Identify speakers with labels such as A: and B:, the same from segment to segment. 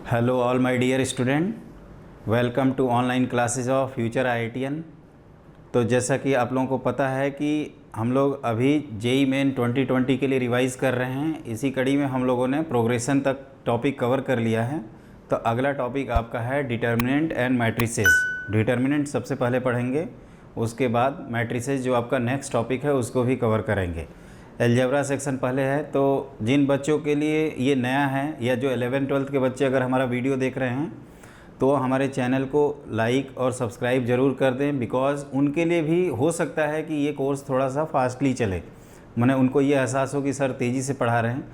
A: Hello all my dear student, welcome to online classes of future IITian. तो जैसा कि आप लोगों को पता है कि हम लोग अभी जेई मेन 2020 के लिए रिवाइज़ कर रहे हैं। इसी कड़ी में हम लोगों ने प्रोग्रेशन तक टॉपिक कवर कर लिया है। तो अगला टॉपिक आपका है डिटर्मिनेंट एंड मैट्रिसेस। डिटर्मिनेंट सबसे पहले पढ़ेंगे, उसके बाद मैट्रिसेस जो आपका नेक्स्ट टॉपिक है उसको भी कवर करेंगे। अलजेब्रा सेक्शन पहले है, तो जिन बच्चों के लिए ये नया है या जो 11th-12th के बच्चे अगर हमारा वीडियो देख रहे हैं तो हमारे चैनल को लाइक और सब्सक्राइब ज़रूर कर दें, बिकॉज़ उनके लिए भी हो सकता है कि ये कोर्स थोड़ा सा फास्टली चले, माने उनको ये एहसास हो कि सर तेज़ी से पढ़ा रहे हैं।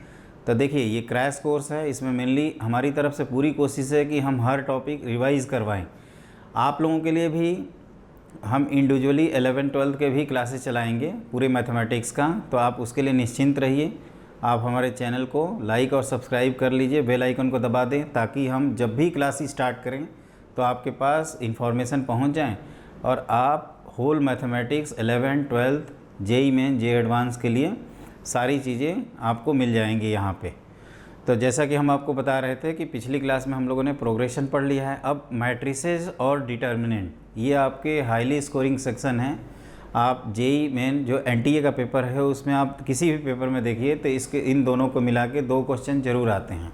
A: तो देखिए, ये क्रैश कोर्स है, इसमें मेनली हमारी तरफ से पूरी कोशिश है कि हम हर टॉपिक रिवाइज़ करवाएँ। आप लोगों के लिए भी हम इंडिविजुअली 11th-12th के भी क्लासेस चलाएंगे पूरे मैथमेटिक्स का, तो आप उसके लिए निश्चिंत रहिए। आप हमारे चैनल को लाइक और सब्सक्राइब कर लीजिए, बेल आइकन को दबा दें, ताकि हम जब भी क्लासेस स्टार्ट करें तो आपके पास इंफॉर्मेशन पहुंच जाए और आप whole mathematics 11th-12th JEE main JEE advance के लिए सारी चीज़ें आपको मिल जाएंगी यहाँ पे। तो जैसा कि हम आपको बता रहे थे कि पिछली क्लास में हम लोगों ने प्रोग्रेशन पढ़ लिया है। अब मैट्रिसेस और डिटर्मिनेंट ये आपके हाईली स्कोरिंग सेक्शन है। आप जेई मेन जो एनटीए का पेपर है उसमें आप किसी भी पेपर में देखिए तो इसके इन दोनों को मिला के 2 क्वेश्चन ज़रूर आते हैं।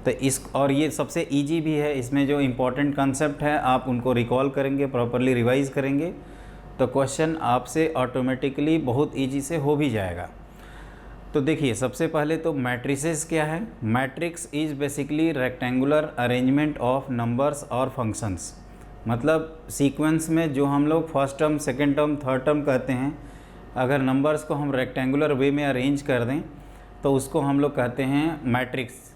A: तो और ये सबसे इजी भी है। इसमें जो इम्पोर्टेंट कंसेप्ट है आप उनको रिकॉल करेंगे, प्रॉपरली रिवाइज़ करेंगे तो क्वेश्चन आपसे ऑटोमेटिकली बहुत ईजी से हो भी जाएगा। तो देखिए, सबसे पहले तो मैट्रिसेस क्या है। Matrix is basically rectangular arrangement of numbers और फंक्शंस। मतलब सीक्वेंस में जो हम लोग first term, second term, third term कहते हैं, अगर नंबर्स को हम रेक्टेंगुलर वे में अरेंज कर दें तो उसको हम लोग कहते हैं मैट्रिक्स।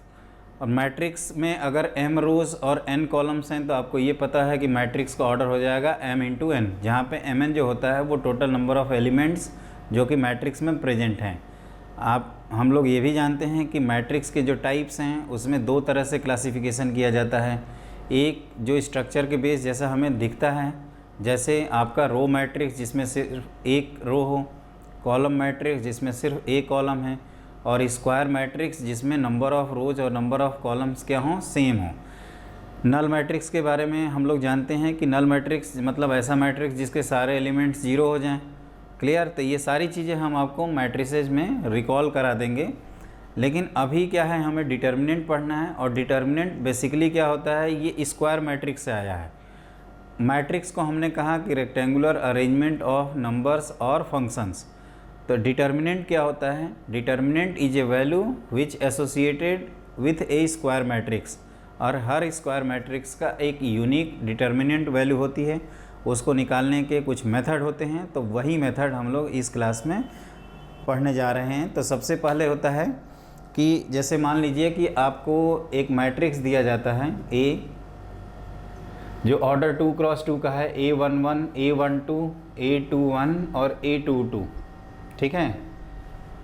A: और मैट्रिक्स में अगर m रोज़ और n कॉलम्स हैं तो आपको ये पता है कि मैट्रिक्स का ऑर्डर हो जाएगा m इंटू n, जहाँ पे mn जो होता है वो टोटल नंबर ऑफ़ एलिमेंट्स जो कि मैट्रिक्स में प्रेजेंट हैं। हम लोग ये भी जानते हैं कि मैट्रिक्स के जो टाइप्स हैं उसमें 2 तरह से क्लासिफिकेशन किया जाता है। एक जो स्ट्रक्चर के बेस जैसा हमें दिखता है, जैसे आपका रो मैट्रिक्स जिसमें सिर्फ एक रो हो, कॉलम मैट्रिक्स जिसमें सिर्फ एक कॉलम है, और स्क्वायर मैट्रिक्स जिसमें नंबर ऑफ़ रोज और नंबर ऑफ़ कॉलम्स क्या हों, सेम हो। नल मैट्रिक्स के बारे में हम लोग जानते हैं कि नल मैट्रिक्स मतलब ऐसा मैट्रिक्स जिसके सारे एलिमेंट्स 0 हो जाएं। क्लियर। तो ये सारी चीज़ें हम आपको मैट्रिसेस में रिकॉल करा देंगे। लेकिन अभी क्या है, हमें डिटर्मिनेंट पढ़ना है। और डिटर्मिनेंट बेसिकली क्या होता है, ये स्क्वायर मैट्रिक्स से आया है। मैट्रिक्स को हमने कहा कि रेक्टेंगुलर अरेंजमेंट ऑफ नंबर्स और फंक्शंस। तो डिटर्मिनेंट क्या होता है, determinant is a value which associated with a square matrix. और हर स्क्वायर मैट्रिक्स का एक यूनिक डिटर्मिनेंट वैल्यू होती है, उसको निकालने के कुछ मेथड होते हैं। तो वही मेथड हम लोग इस क्लास में पढ़ने जा रहे हैं। तो सबसे पहले होता है कि जैसे मान लीजिए कि आपको एक मैट्रिक्स दिया जाता है A, जो ऑर्डर 2 क्रॉस 2 का है, A11, A12, A21 और A22। ठीक है,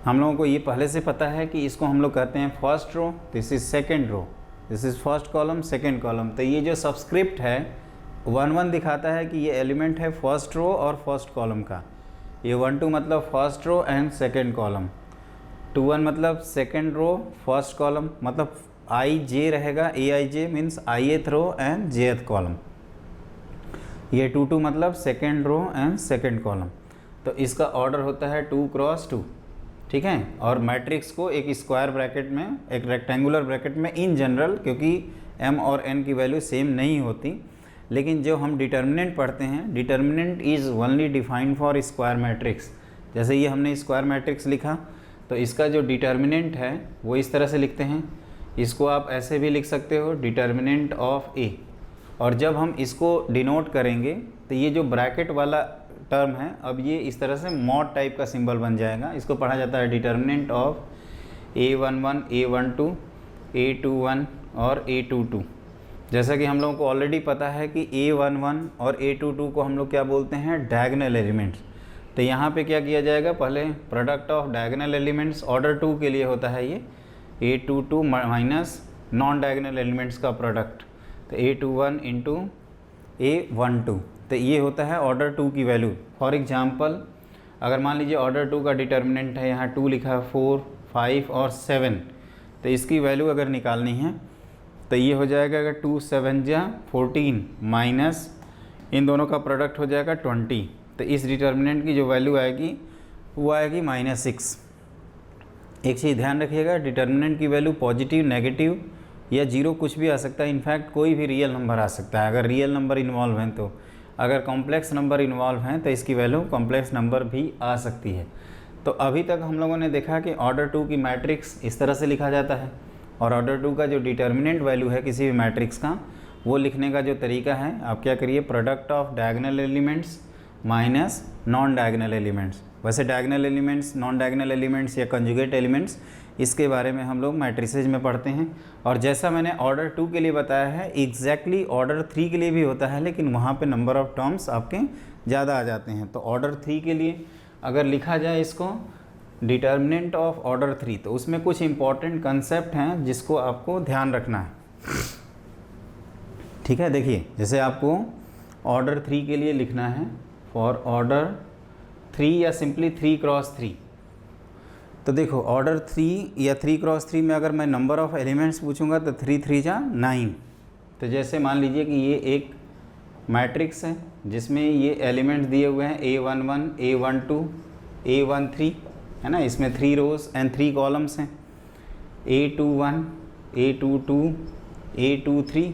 A: हम लोगों को ये पहले से पता है कि इसको हम लोग कहते हैं first row, this is second row, this is first column, second column. तो ये जो सबस्क्रिप्ट है 1 दिखाता है कि ये एलिमेंट है फर्स्ट रो और फर्स्ट कॉलम का। ये 1-2 मतलब first row and second column, 2-1 मतलब सेकेंड रो फर्स्ट कॉलम, मतलब आई जे रहेगा, Aij means ith row and jth column. ये 2-2 मतलब second row and second column. तो इसका ऑर्डर होता है 2 क्रॉस 2। ठीक है। और मैट्रिक्स को एक स्क्वायर ब्रैकेट में, एक रेक्टेंगुलर ब्रैकेट में इन जनरल, क्योंकि m और n की वैल्यू सेम नहीं होती। लेकिन जो हम डिटर्मिनेंट पढ़ते हैं, determinant is only defined for square matrix. जैसे ये हमने स्क्वायर मैट्रिक्स लिखा, तो इसका जो डिटर्मिनेंट है वो इस तरह से लिखते हैं। इसको आप ऐसे भी लिख सकते हो, डिटर्मिनेंट ऑफ A। और जब हम इसको डिनोट करेंगे तो ये जो ब्रैकेट वाला टर्म है, अब ये इस तरह से मॉड टाइप का सिंबल बन जाएगा। इसको पढ़ा जाता है determinant of A11, A12, A21 और A22। जैसा कि हम लोगों को ऑलरेडी पता है कि A11 और A22 को हम लोग क्या बोलते हैं, डायगोनल एलिमेंट्स। तो यहाँ पे क्या किया जाएगा, पहले product of diagonal elements order 2 के लिए होता है ये A22 minus non diagonal elements का प्रोडक्ट, तो A21 इंटू A12। तो ये होता है ऑर्डर 2 की वैल्यू। फॉर एग्जांपल, अगर मान लीजिए ऑर्डर 2 का डिटर्मिनेंट है, यहाँ 2 लिखा है, 4, 5 और 7, तो इसकी वैल्यू अगर निकालनी है तो ये हो जाएगा अगर 2 7 जा 14 माइनस इन दोनों का प्रोडक्ट हो जाएगा 20, तो इस डिटर्मिनेंट की जो वैल्यू आएगी वो आएगी -6। एक चीज़ ध्यान रखिएगा, डिटर्मिनेंट की वैल्यू पॉजिटिव, नेगेटिव या जीरो कुछ भी आ सकता है, इनफैक्ट कोई भी रियल नंबर आ सकता है अगर रियल नंबर इन्वॉल्व हैं। तो अगर कॉम्प्लेक्स नंबर इन्वॉल्व हैं तो इसकी वैल्यू कॉम्प्लेक्स नंबर भी आ सकती है। तो अभी तक हम लोगों ने देखा कि ऑर्डर 2 की मैट्रिक्स इस तरह से लिखा जाता है, और ऑर्डर 2 का जो डिटर्मिनेंट वैल्यू है किसी भी मैट्रिक्स का, वो लिखने का जो तरीका है, आप क्या करिए, product of diagonal elements minus non diagonal elements. वैसे diagonal elements, non diagonal elements या कंजुगेट एलिमेंट्स, इसके बारे में हम लोग मैट्रिसेज में पढ़ते हैं। और जैसा मैंने ऑर्डर 2 के लिए बताया है, एग्जैक्टली ऑर्डर 3 के लिए भी होता है, लेकिन वहाँ पे नंबर ऑफ़ टर्म्स आपके ज़्यादा आ जाते हैं। तो ऑर्डर 3 के लिए अगर लिखा जाए इसको डिटर्मिनेंट ऑफ ऑर्डर 3, तो उसमें कुछ इंपॉर्टेंट कंसेप्ट हैं जिसको आपको ध्यान रखना है। ठीक है, देखिए जैसे आपको ऑर्डर 3 के लिए लिखना है, फॉर ऑर्डर 3 या सिंपली 3 क्रॉस 3। तो देखो ऑर्डर 3 या 3 क्रॉस 3 में अगर मैं नंबर ऑफ़ एलिमेंट्स पूछूंगा तो 3 3 जा 9। तो जैसे मान लीजिए कि ये एक मैट्रिक्स है जिसमें ये एलिमेंट्स दिए हुए हैं A11, A12, A13, है ना, इसमें 3 रोज एंड 3 कॉलम्स हैं, A21, A22, A23,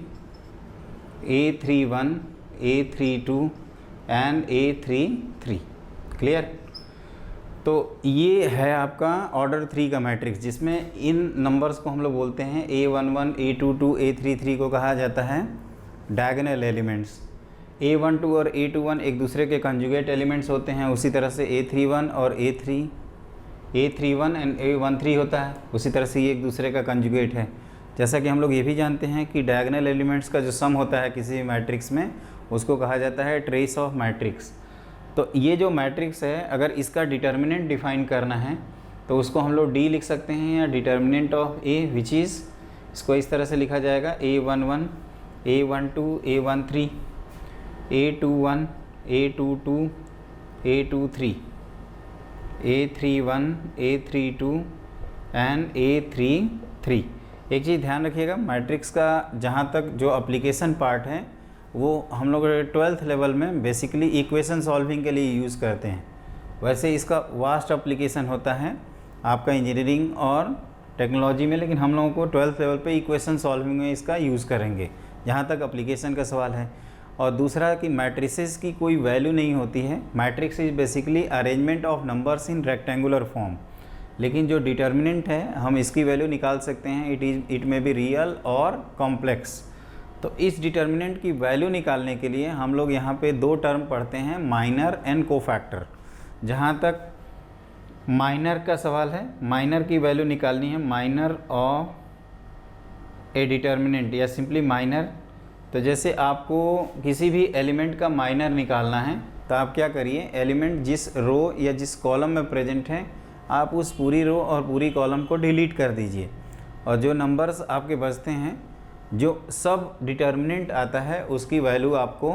A: A31, A32 and A33। Clear? तो ये है आपका ऑर्डर 3 का मैट्रिक्स, जिसमें इन नंबर्स को हम लोग बोलते हैं A11, A22, A33 को कहा जाता है डायगोनल एलिमेंट्स। A12 और A21 एक दूसरे के कंजुगेट एलिमेंट्स होते हैं, उसी तरह से A31 और A31 एंड A13 होता है, उसी तरह से ये एक दूसरे का कंजुगेट है। जैसा कि हम लोग ये भी जानते हैं कि डायगोनल एलिमेंट्स का जो सम होता है किसी भी मैट्रिक्स में, उसको कहा जाता है ट्रेस ऑफ मैट्रिक्स। तो ये जो मैट्रिक्स है, अगर इसका डिटर्मिनेंट डिफाइन करना है तो उसको हम लोग डी लिख सकते हैं, या determinant of A which is, इसको इस तरह से लिखा जाएगा A11, A12, A13, A21, A22, A23, A31, A32 and A33। एक चीज़ ध्यान रखिएगा, मैट्रिक्स का जहाँ तक जो एप्लीकेशन पार्ट है वो हम लोग 12th लेवल में बेसिकली इक्वेशन सॉल्विंग के लिए यूज़ करते हैं। वैसे इसका वास्ट एप्लीकेशन होता है आपका इंजीनियरिंग और टेक्नोलॉजी में, लेकिन हम लोगों को 12th लेवल पे इक्वेशन सॉल्विंग में इसका यूज़ करेंगे जहाँ तक एप्लीकेशन का सवाल है। और दूसरा कि मैट्रिसेस की कोई वैल्यू नहीं होती है, matrix is basically arrangement of numbers in rectangular form. लेकिन जो डिटर्मिनेंट है हम इसकी वैल्यू निकाल सकते हैं, इट में बी रियल और कॉम्प्लेक्स। तो इस डिटर्मिनेंट की वैल्यू निकालने के लिए हम लोग यहाँ पे 2 टर्म पढ़ते हैं, माइनर एंड कोफैक्टर। जहाँ तक माइनर का सवाल है, माइनर की वैल्यू निकालनी है, माइनर ऑफ ए डिटर्मिनेंट या सिंपली माइनर। तो जैसे आपको किसी भी एलिमेंट का माइनर निकालना है तो आप क्या करिए, एलिमेंट जिस रो या जिस कॉलम में प्रेजेंट है आप उस पूरी रो और पूरी कॉलम को डिलीट कर दीजिए, और जो नंबर्स आपके बचते हैं, जो सब डिटर्मिनेंट आता है, उसकी वैल्यू आपको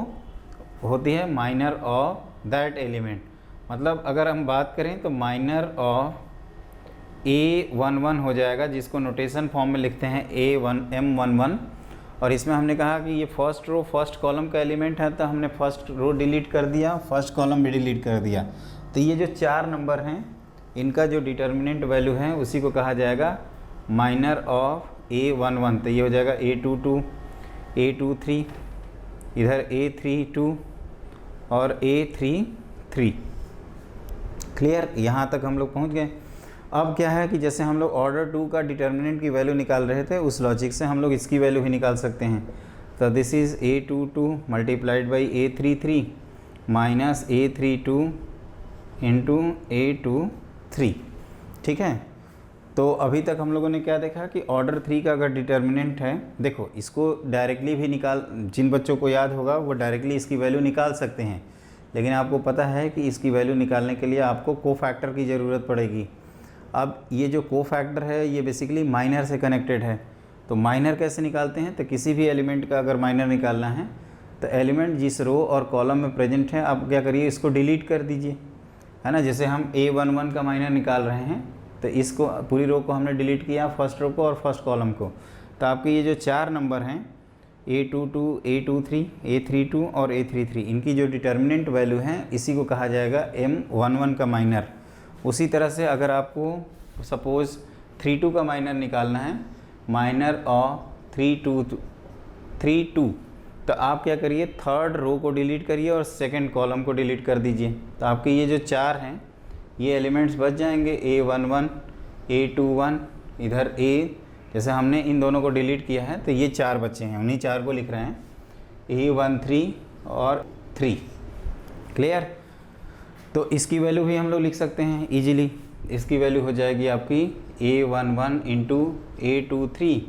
A: होती है माइनर ऑफ दैट एलिमेंट। मतलब अगर हम बात करें तो माइनर ऑफ A11 हो जाएगा, जिसको नोटेशन फॉर्म में लिखते हैं M11। और इसमें हमने कहा कि ये फर्स्ट रो फर्स्ट कॉलम का एलिमेंट है, तो हमने फर्स्ट रो डिलीट कर दिया, फर्स्ट कॉलम भी डिलीट कर दिया। तो ये जो 4 नंबर हैं, इनका जो डिटर्मिनेंट वैल्यू है उसी को कहा जाएगा माइनर ऑफ A11। तो ये हो जाएगा A22, A23, इधर A32 और A33। क्लियर? यहाँ तक हम लोग पहुँच गए। अब क्या है कि जैसे हम लोग ऑर्डर 2 का डिटर्मिनेंट की वैल्यू निकाल रहे थे, उस लॉजिक से हम लोग इसकी वैल्यू भी निकाल सकते हैं। तो this is A22 multiplied by A33 minus A32 into A23। ठीक है, तो अभी तक हम लोगों ने क्या देखा कि ऑर्डर 3 का अगर डिटर्मिनेंट है, देखो इसको डायरेक्टली भी निकाल, जिन बच्चों को याद होगा वो डायरेक्टली इसकी वैल्यू निकाल सकते हैं, लेकिन आपको पता है कि इसकी वैल्यू निकालने के लिए आपको कोफैक्टर की ज़रूरत पड़ेगी। अब ये जो कोफैक्टर है ये बेसिकली माइनर से कनेक्टेड है। तो माइनर कैसे निकालते हैं, तो किसी भी एलिमेंट का अगर माइनर निकालना है तो एलिमेंट जिस रो और कॉलम में प्रेजेंट है, आप क्या करिए, इसको डिलीट कर दीजिए, है ना। जैसे हम A11 का माइनर निकाल रहे हैं तो इसको पूरी रो को हमने डिलीट किया, फर्स्ट रो को और फर्स्ट कॉलम को। तो आपके ये जो 4 नंबर हैं A22, A23, A32 और A33, इनकी जो डिटर्मिनेंट वैल्यू है इसी को कहा जाएगा M11 का माइनर। उसी तरह से अगर आपको सपोज़ 32 का माइनर निकालना है, माइनर ऑफ 32, तो आप क्या करिए, थर्ड रो को डिलीट करिए और सेकंड कॉलम को डिलीट कर दीजिए। तो आपके ये जो 4 हैं ये एलिमेंट्स बच जाएंगे, A11, A21, इधर A, जैसे हमने इन दोनों को डिलीट किया है तो ये 4 बच्चे हैं, उन्हीं 4 को लिख रहे हैं, A13 और 3। क्लियर? तो इसकी वैल्यू भी हम लोग लिख सकते हैं इजीली। इसकी वैल्यू हो जाएगी आपकी A11 into A23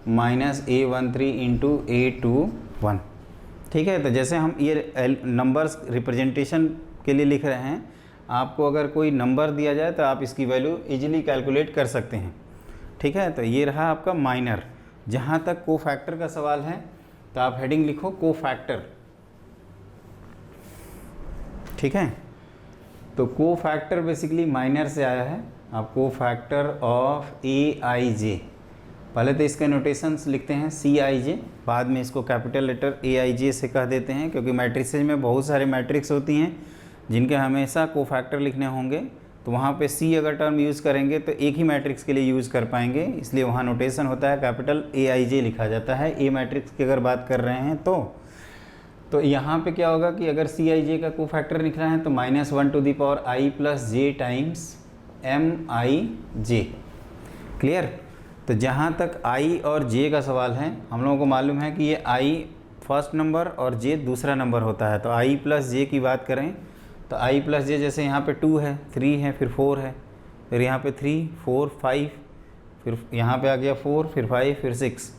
A: minus A13 into A21। ठीक है, तो जैसे हम ये नंबर्स रिप्रेजेंटेशन के लिए लिख रहे हैं, आपको अगर कोई नंबर दिया जाए तो आप इसकी वैल्यू इजीली कैलकुलेट कर सकते हैं। ठीक है, तो ये रहा आपका माइनर। जहाँ तक कोफैक्टर का सवाल है तो आप हेडिंग लिखो कोफैक्टर। ठीक है, तो कोफैक्टर बेसिकली माइनर से आया है। आप कोफैक्टर ऑफ AIJ, पहले तो इसके नोटेशंस लिखते हैं CIJ, बाद में इसको कैपिटल लेटर AIJ से कह देते हैं, क्योंकि मैट्रिसेज में बहुत सारे मैट्रिक्स होती हैं जिनके हमेशा कोफैक्टर लिखने होंगे, तो वहाँ पे C अगर टर्म यूज़ करेंगे तो एक ही मैट्रिक्स के लिए यूज़ कर पाएंगे, इसलिए वहाँ नोटेशन होता है कैपिटल AIJ लिखा जाता है। A मैट्रिक्स की अगर बात कर रहे हैं तो यहाँ पे क्या होगा कि अगर CIJ का कोफैक्टर लिखना है तो -1 to the power I plus J times MIJ। Clear? तो जहाँ तक I और J का सवाल है, हम लोगों को मालूम है कि ये I फर्स्ट नंबर और J दूसरा नंबर होता है। तो I प्लस J की बात करें तो I प्लस J, जैसे यहाँ पे 2 है, 3 है, फिर 4 है, फिर यहाँ पे 3, 4, 5, फिर यहाँ पे आ गया 4, फिर 5, फिर 6।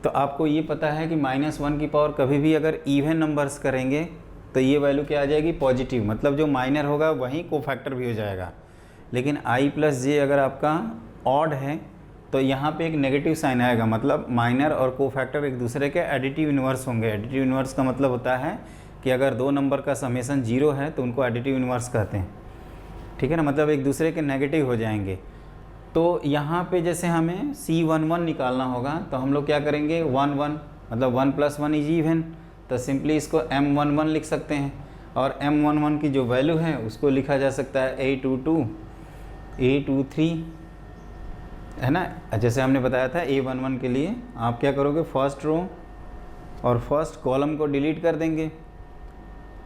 A: तो आपको ये पता है कि -1 की पावर कभी भी अगर इवन नंबर्स करेंगे तो ये वैल्यू क्या आ जाएगी, पॉजिटिव, मतलब जो माइनर होगा वहीं कोफैक्टर भी हो जाएगा। लेकिन I प्लस J अगर आपका ऑड है तो यहाँ पे एक नेगेटिव साइन आएगा, मतलब माइनर और कोफैक्टर एक दूसरे के एडिटिव इन्वर्स होंगे। एडिटिव इन्वर्स का मतलब होता है कि अगर 2 नंबर का समेसन 0 है तो उनको एडिटिव इन्वर्स कहते हैं। ठीक है ना, मतलब एक दूसरे के नेगेटिव हो जाएंगे। तो यहाँ पे जैसे हमें C11 निकालना होगा तो हम लोग क्या करेंगे, 1 1, मतलब 1 + 1 इज इवन, तो सिंपली इसको M11 लिख सकते हैं। और M11 की जो वैल्यू है उसको लिखा जा सकता है A22, A23, है ना। जैसे हमने बताया था A11 के लिए आप क्या करोगे, फर्स्ट रो और फर्स्ट कॉलम को डिलीट कर देंगे,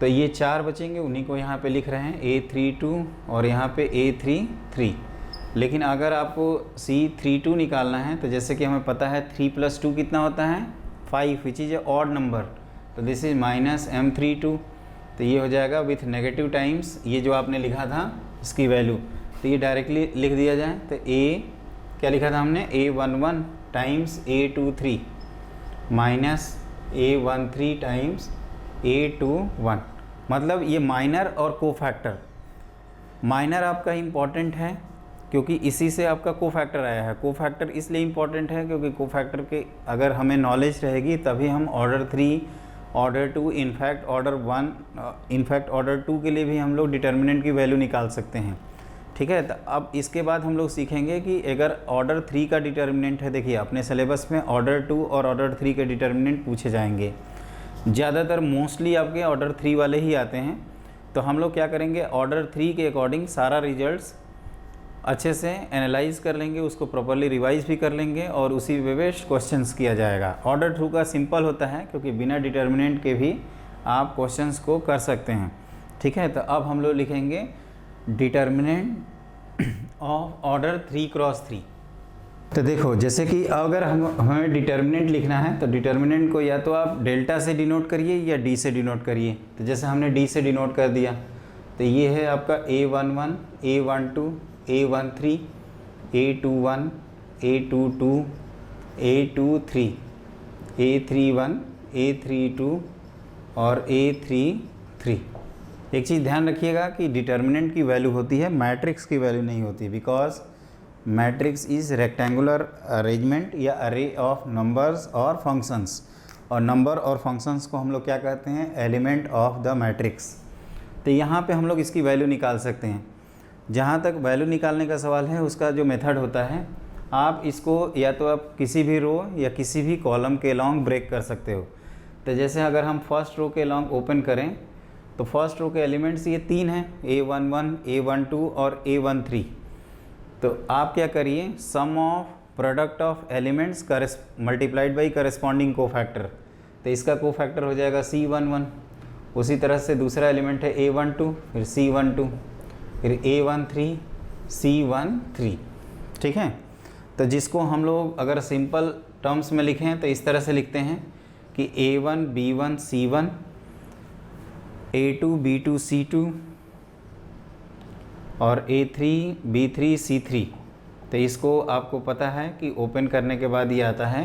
A: तो ये 4 बचेंगे, उन्हीं को यहाँ पे लिख रहे हैं A32 और यहाँ पे A33। लेकिन अगर आपको C32 निकालना है तो जैसे कि हमें पता है 3 + 2 कितना होता है, 5, which is a odd number, तो दिस इज -M32। तो ये हो जाएगा विथ नेगेटिव टाइम्स ये जो आपने लिखा था इसकी वैल्यू, तो ये डायरेक्टली लिख दिया जाए तो A क्या लिखा था हमने, A11 times A23 minus A13 times A21। मतलब ये माइनर और कोफैक्टर, माइनर आपका इम्पॉर्टेंट है क्योंकि इसी से आपका कोफैक्टर आया है। कोफैक्टर इसलिए इम्पॉर्टेंट है क्योंकि कोफैक्टर के अगर हमें नॉलेज रहेगी तभी हम order 3, order 2, in fact order 1, in fact order 2 के लिए भी हम लोग डिटर्मिनेंट की वैल्यू निकाल सकते हैं। ठीक है, तो अब इसके बाद हम लोग सीखेंगे कि अगर ऑर्डर 3 का डिटर्मिनेंट है, देखिए अपने सिलेबस में ऑर्डर 2 और ऑर्डर 3 के डिटर्मिनेंट पूछे जाएंगे, ज़्यादातर मोस्टली आपके ऑर्डर 3 वाले ही आते हैं। तो हम लोग क्या करेंगे, ऑर्डर 3 के अकॉर्डिंग सारा रिजल्ट्स अच्छे से एनालाइज कर लेंगे, उसको प्रॉपर्ली रिवाइज भी कर लेंगे और उसी बेस्ड क्वेश्चंस किया जाएगा। ऑर्डर 2 का सिंपल होता है क्योंकि बिना डिटर्मिनेंट के भी आप क्वेश्चंस को कर सकते हैं। ठीक है, तो अब हम लोग लिखेंगे डिटर्मिनेंट ऑफ ऑर्डर 3 × 3। तो देखो जैसे कि अगर हमें डिटर्मिनेंट लिखना है तो डिटर्मिनेंट को या तो आप डेल्टा से डिनोट करिए या डी से डिनोट करिए। तो जैसे हमने डी से डिनोट कर दिया तो ये है आपका A11, A12, A13, A21, A22, A23, A31, A32 और A33। एक चीज़ ध्यान रखिएगा कि डिटर्मिनेंट की वैल्यू होती है, मैट्रिक्स की वैल्यू नहीं होती, because matrix is rectangular arrangement या अरे ऑफ नंबर्स और फंक्शंस, और नंबर और फंक्शंस को हम लोग क्या कहते हैं, एलिमेंट ऑफ द मैट्रिक्स। तो यहाँ पे हम लोग इसकी वैल्यू निकाल सकते हैं। जहाँ तक वैल्यू निकालने का सवाल है उसका जो मेथड होता है आप इसको या तो आप किसी भी रो या किसी भी कॉलम के अलॉन्ग ब्रेक कर सकते हो। तो जैसे अगर हम फर्स्ट रो के अलॉन्ग ओपन करें तो फर्स्ट रो के एलिमेंट्स ये 3 हैं, A11, A12 और A13। तो आप क्या करिए, sum of product of elements multiplied by corresponding cofactor, तो इसका कोफैक्टर हो जाएगा C11। उसी तरह से दूसरा एलिमेंट है A12, फिर C12, फिर A13, C13, ठीक है। तो जिसको हम लोग अगर सिंपल टर्म्स में लिखें तो इस तरह से लिखते हैं कि A1 B1 C1, A2 B2 C2 और A3 B3 C3। तो इसको आपको पता है कि ओपन करने के बाद ये आता है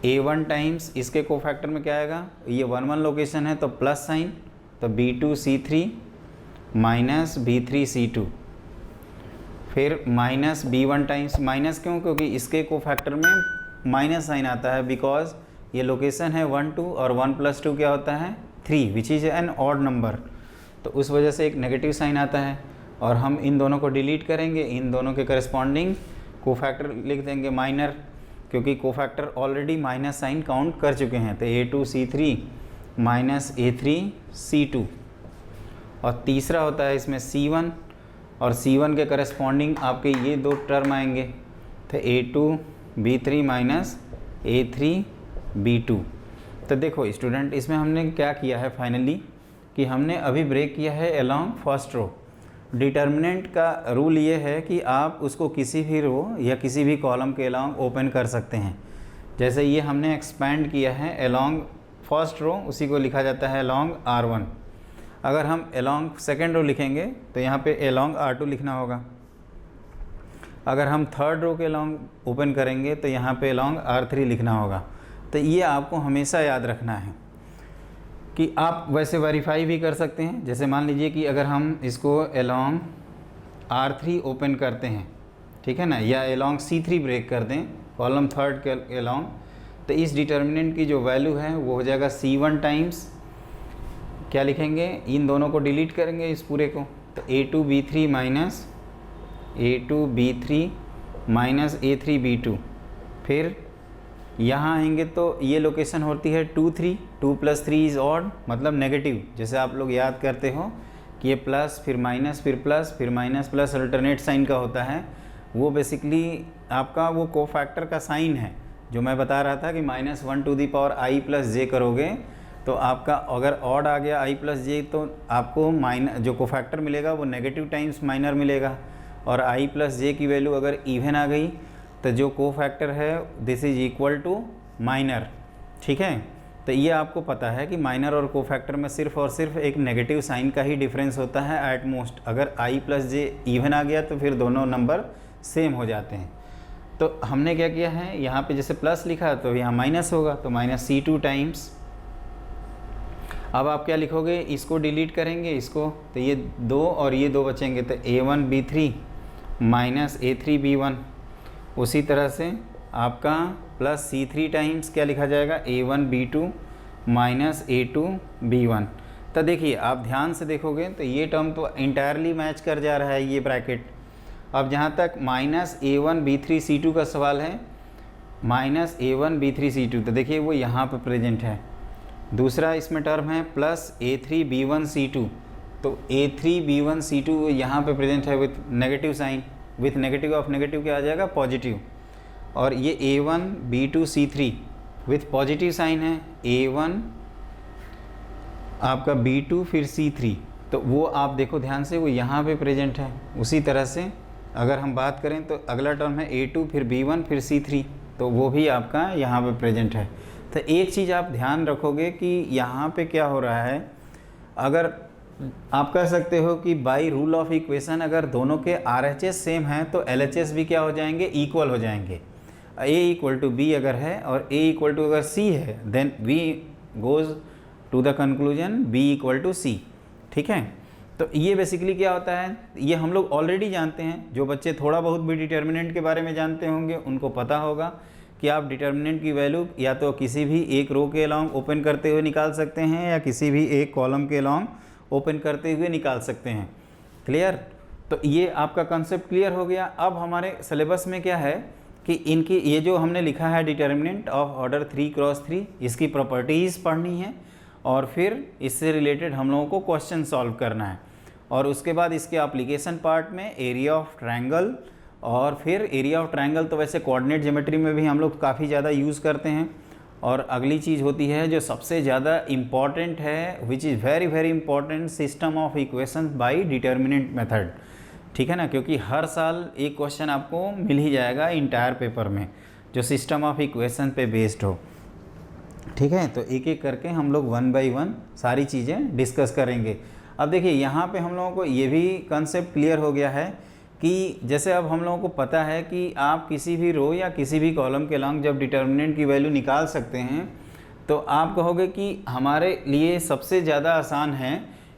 A: A1 टाइम्स इसके कोफैक्टर में क्या आएगा, ये 1 1 लोकेशन है तो प्लस साइन, तो B2 C3 minus B3 C2, फिर माइनस B1 टाइम्स, माइनस क्यों, क्योंकि इसके कोफैक्टर में माइनस साइन आता है, बिकॉज ये लोकेशन है 1 2 और 1 + 2 क्या होता है 3, which is an odd number, तो उस वजह से एक नेगेटिव साइन आता है। और हम इन दोनों को डिलीट करेंगे, इन दोनों के करस्पॉन्डिंग कोफैक्टर लिख देंगे माइनर, क्योंकि cofactor already minus sign count कर चुके हैं। तो A2 C3 minus A3 C2, और तीसरा होता है इसमें C1, और C1 के करस्पॉन्डिंग आपके ये 2 टर्म आएंगे, तो A2 B3 minus A3 B2। तो देखो स्टूडेंट, इसमें हमने क्या किया है फाइनली कि हमने अभी ब्रेक किया है अलॉन्ग फर्स्ट रो। डिटर्मिनेंट का रूल ये है कि आप उसको किसी भी रो या किसी भी कॉलम के अलॉन्ग ओपन कर सकते हैं। जैसे ये हमने एक्सपैंड किया है अलॉन्ग फर्स्ट रो, उसी को लिखा जाता है अलॉन्ग R1। अगर हम अलॉन्ग सेकेंड रो लिखेंगे तो यहाँ पे अलॉन्ग R2 लिखना होगा। अगर हम थर्ड रो के अलॉन्ग ओपन करेंगे तो यहाँ पे अलॉन्ग R3 लिखना होगा। तो ये आपको हमेशा याद रखना है कि आप वैसे वेरीफाई भी कर सकते हैं। जैसे मान लीजिए कि अगर हम इसको अलॉन्ग R3 ओपन करते हैं, ठीक है ना, या अलॉन्ग C3 ब्रेक कर दें कॉलम थर्ड के अलॉन्ग, तो इस डिटर्मिनेंट की जो वैल्यू है वो हो जाएगा C1 टाइम्स, क्या लिखेंगे, इन दोनों को डिलीट करेंगे इस पूरे को, तो A2 B3 minus A2 B3 minus A3 B2। फिर यहाँ आएंगे तो ये लोकेशन होती है 2 3, 2 + 3 इज़ ऑड, मतलब नेगेटिव। जैसे आप लोग याद करते हो कि ये प्लस फिर माइनस फिर प्लस फिर माइनस प्लस अल्टरनेट साइन का होता है, वो बेसिकली आपका वो कोफैक्टर का साइन है। जो मैं बता रहा था कि -1 to the power i + j करोगे तो आपका अगर ऑड आ गया i + j तो आपको जो कोफैक्टर मिलेगा वो नेगेटिव टाइम्स माइनर मिलेगा, और i + j की वैल्यू अगर इवन आ गई तो जो कोफैक्टर है this is equal to minor, ठीक है। तो ये आपको पता है कि माइनर और कोफैक्टर में सिर्फ और सिर्फ एक नेगेटिव साइन का ही डिफरेंस होता है एट मोस्ट। अगर i + j इवन आ गया तो फिर दोनों नंबर सेम हो जाते हैं। तो हमने क्या किया है, यहाँ पे जैसे प्लस लिखा तो यहाँ माइनस होगा, तो -C2 टाइम्स। अब आप क्या लिखोगे, इसको डिलीट करेंगे इसको, तो ये 2 और ये 2 बचेंगे, तो A1 B3 minus A3 B1। उसी तरह से आपका प्लस C3 टाइम्स क्या लिखा जाएगा, A1 B2 minus A2 B1। तो देखिए आप ध्यान से देखोगे तो ये टर्म तो इंटायरली मैच कर जा रहा है ये ब्रैकेट। अब जहाँ तक -A1 B3 C2 का सवाल है, -A1 B3 C2, तो देखिए वो यहाँ पर प्रेजेंट है। दूसरा इसमें टर्म है प्लस A3 B1 C2, तो A3 B1 C2 यहाँ पे प्रेजेंट है with negative sign, with negative of negative क्या आ जाएगा, पॉजिटिव। और ये A1 B2 C3 with positive sign है, A1 आपका B2 फिर C3, तो वो आप देखो ध्यान से वो यहाँ पे प्रेजेंट है। उसी तरह से अगर हम बात करें तो अगला टर्म है A2 फिर B1 फिर C3, तो वो भी आपका यहाँ पे प्रेजेंट है। तो एक चीज़ आप ध्यान रखोगे कि यहाँ पे क्या हो रहा है, अगर आप कह सकते हो कि बाय रूल ऑफ इक्वेशन अगर दोनों के RHS सेम हैं तो LHS भी क्या हो जाएंगे, इक्वल हो जाएंगे। A = B अगर है और A = अगर C है, then V goes to the conclusion B = C, ठीक है। तो ये बेसिकली क्या होता है, ये हम लोग ऑलरेडी जानते हैं। जो बच्चे थोड़ा बहुत भी डिटर्मिनेंट के बारे में जानते होंगे उनको पता होगा कि आप डिटर्मिनेंट की वैल्यू या तो किसी भी एक रो के अलॉन्ग ओपन करते हुए निकाल सकते हैं या किसी भी एक कॉलम के अलॉन्ग ओपन करते हुए निकाल सकते हैं। क्लियर? तो ये आपका कंसेप्ट क्लियर हो गया। अब हमारे सिलेबस में क्या है, कि इनकी ये जो हमने लिखा है डिटर्मिनेंट ऑफ ऑर्डर 3x3, इसकी प्रॉपर्टीज़ पढ़नी है और फिर इससे रिलेटेड हम लोगों को क्वेश्चन सॉल्व करना है। और उसके बाद इसके एप्लीकेशन पार्ट में एरिया ऑफ ट्रायंगल, और फिर एरिया ऑफ ट्रायंगल तो वैसे कोऑर्डिनेट ज्योमेट्री में भी हम लोग काफ़ी ज़्यादा यूज़ करते हैं। और अगली चीज़ होती है जो सबसे ज़्यादा इम्पॉर्टेंट है, which is very very important, system of equation by determinant method. ठीक है ना, क्योंकि हर साल एक क्वेश्चन आपको मिल ही जाएगा इंटायर पेपर में जो सिस्टम ऑफ इक्वेशन पे बेस्ड हो। ठीक है, तो एक एक करके हम लोग 1 बाय 1 सारी चीज़ें डिस्कस करेंगे। अब देखिए यहाँ पे हम लोगों को ये भी कंसेप्ट क्लियर हो गया है कि जैसे अब हम लोगों को पता है कि आप किसी भी रो या किसी भी कॉलम के लॉन्ग जब डिटर्मिनेंट की वैल्यू निकाल सकते हैं, तो आप कहोगे कि हमारे लिए सबसे ज़्यादा आसान है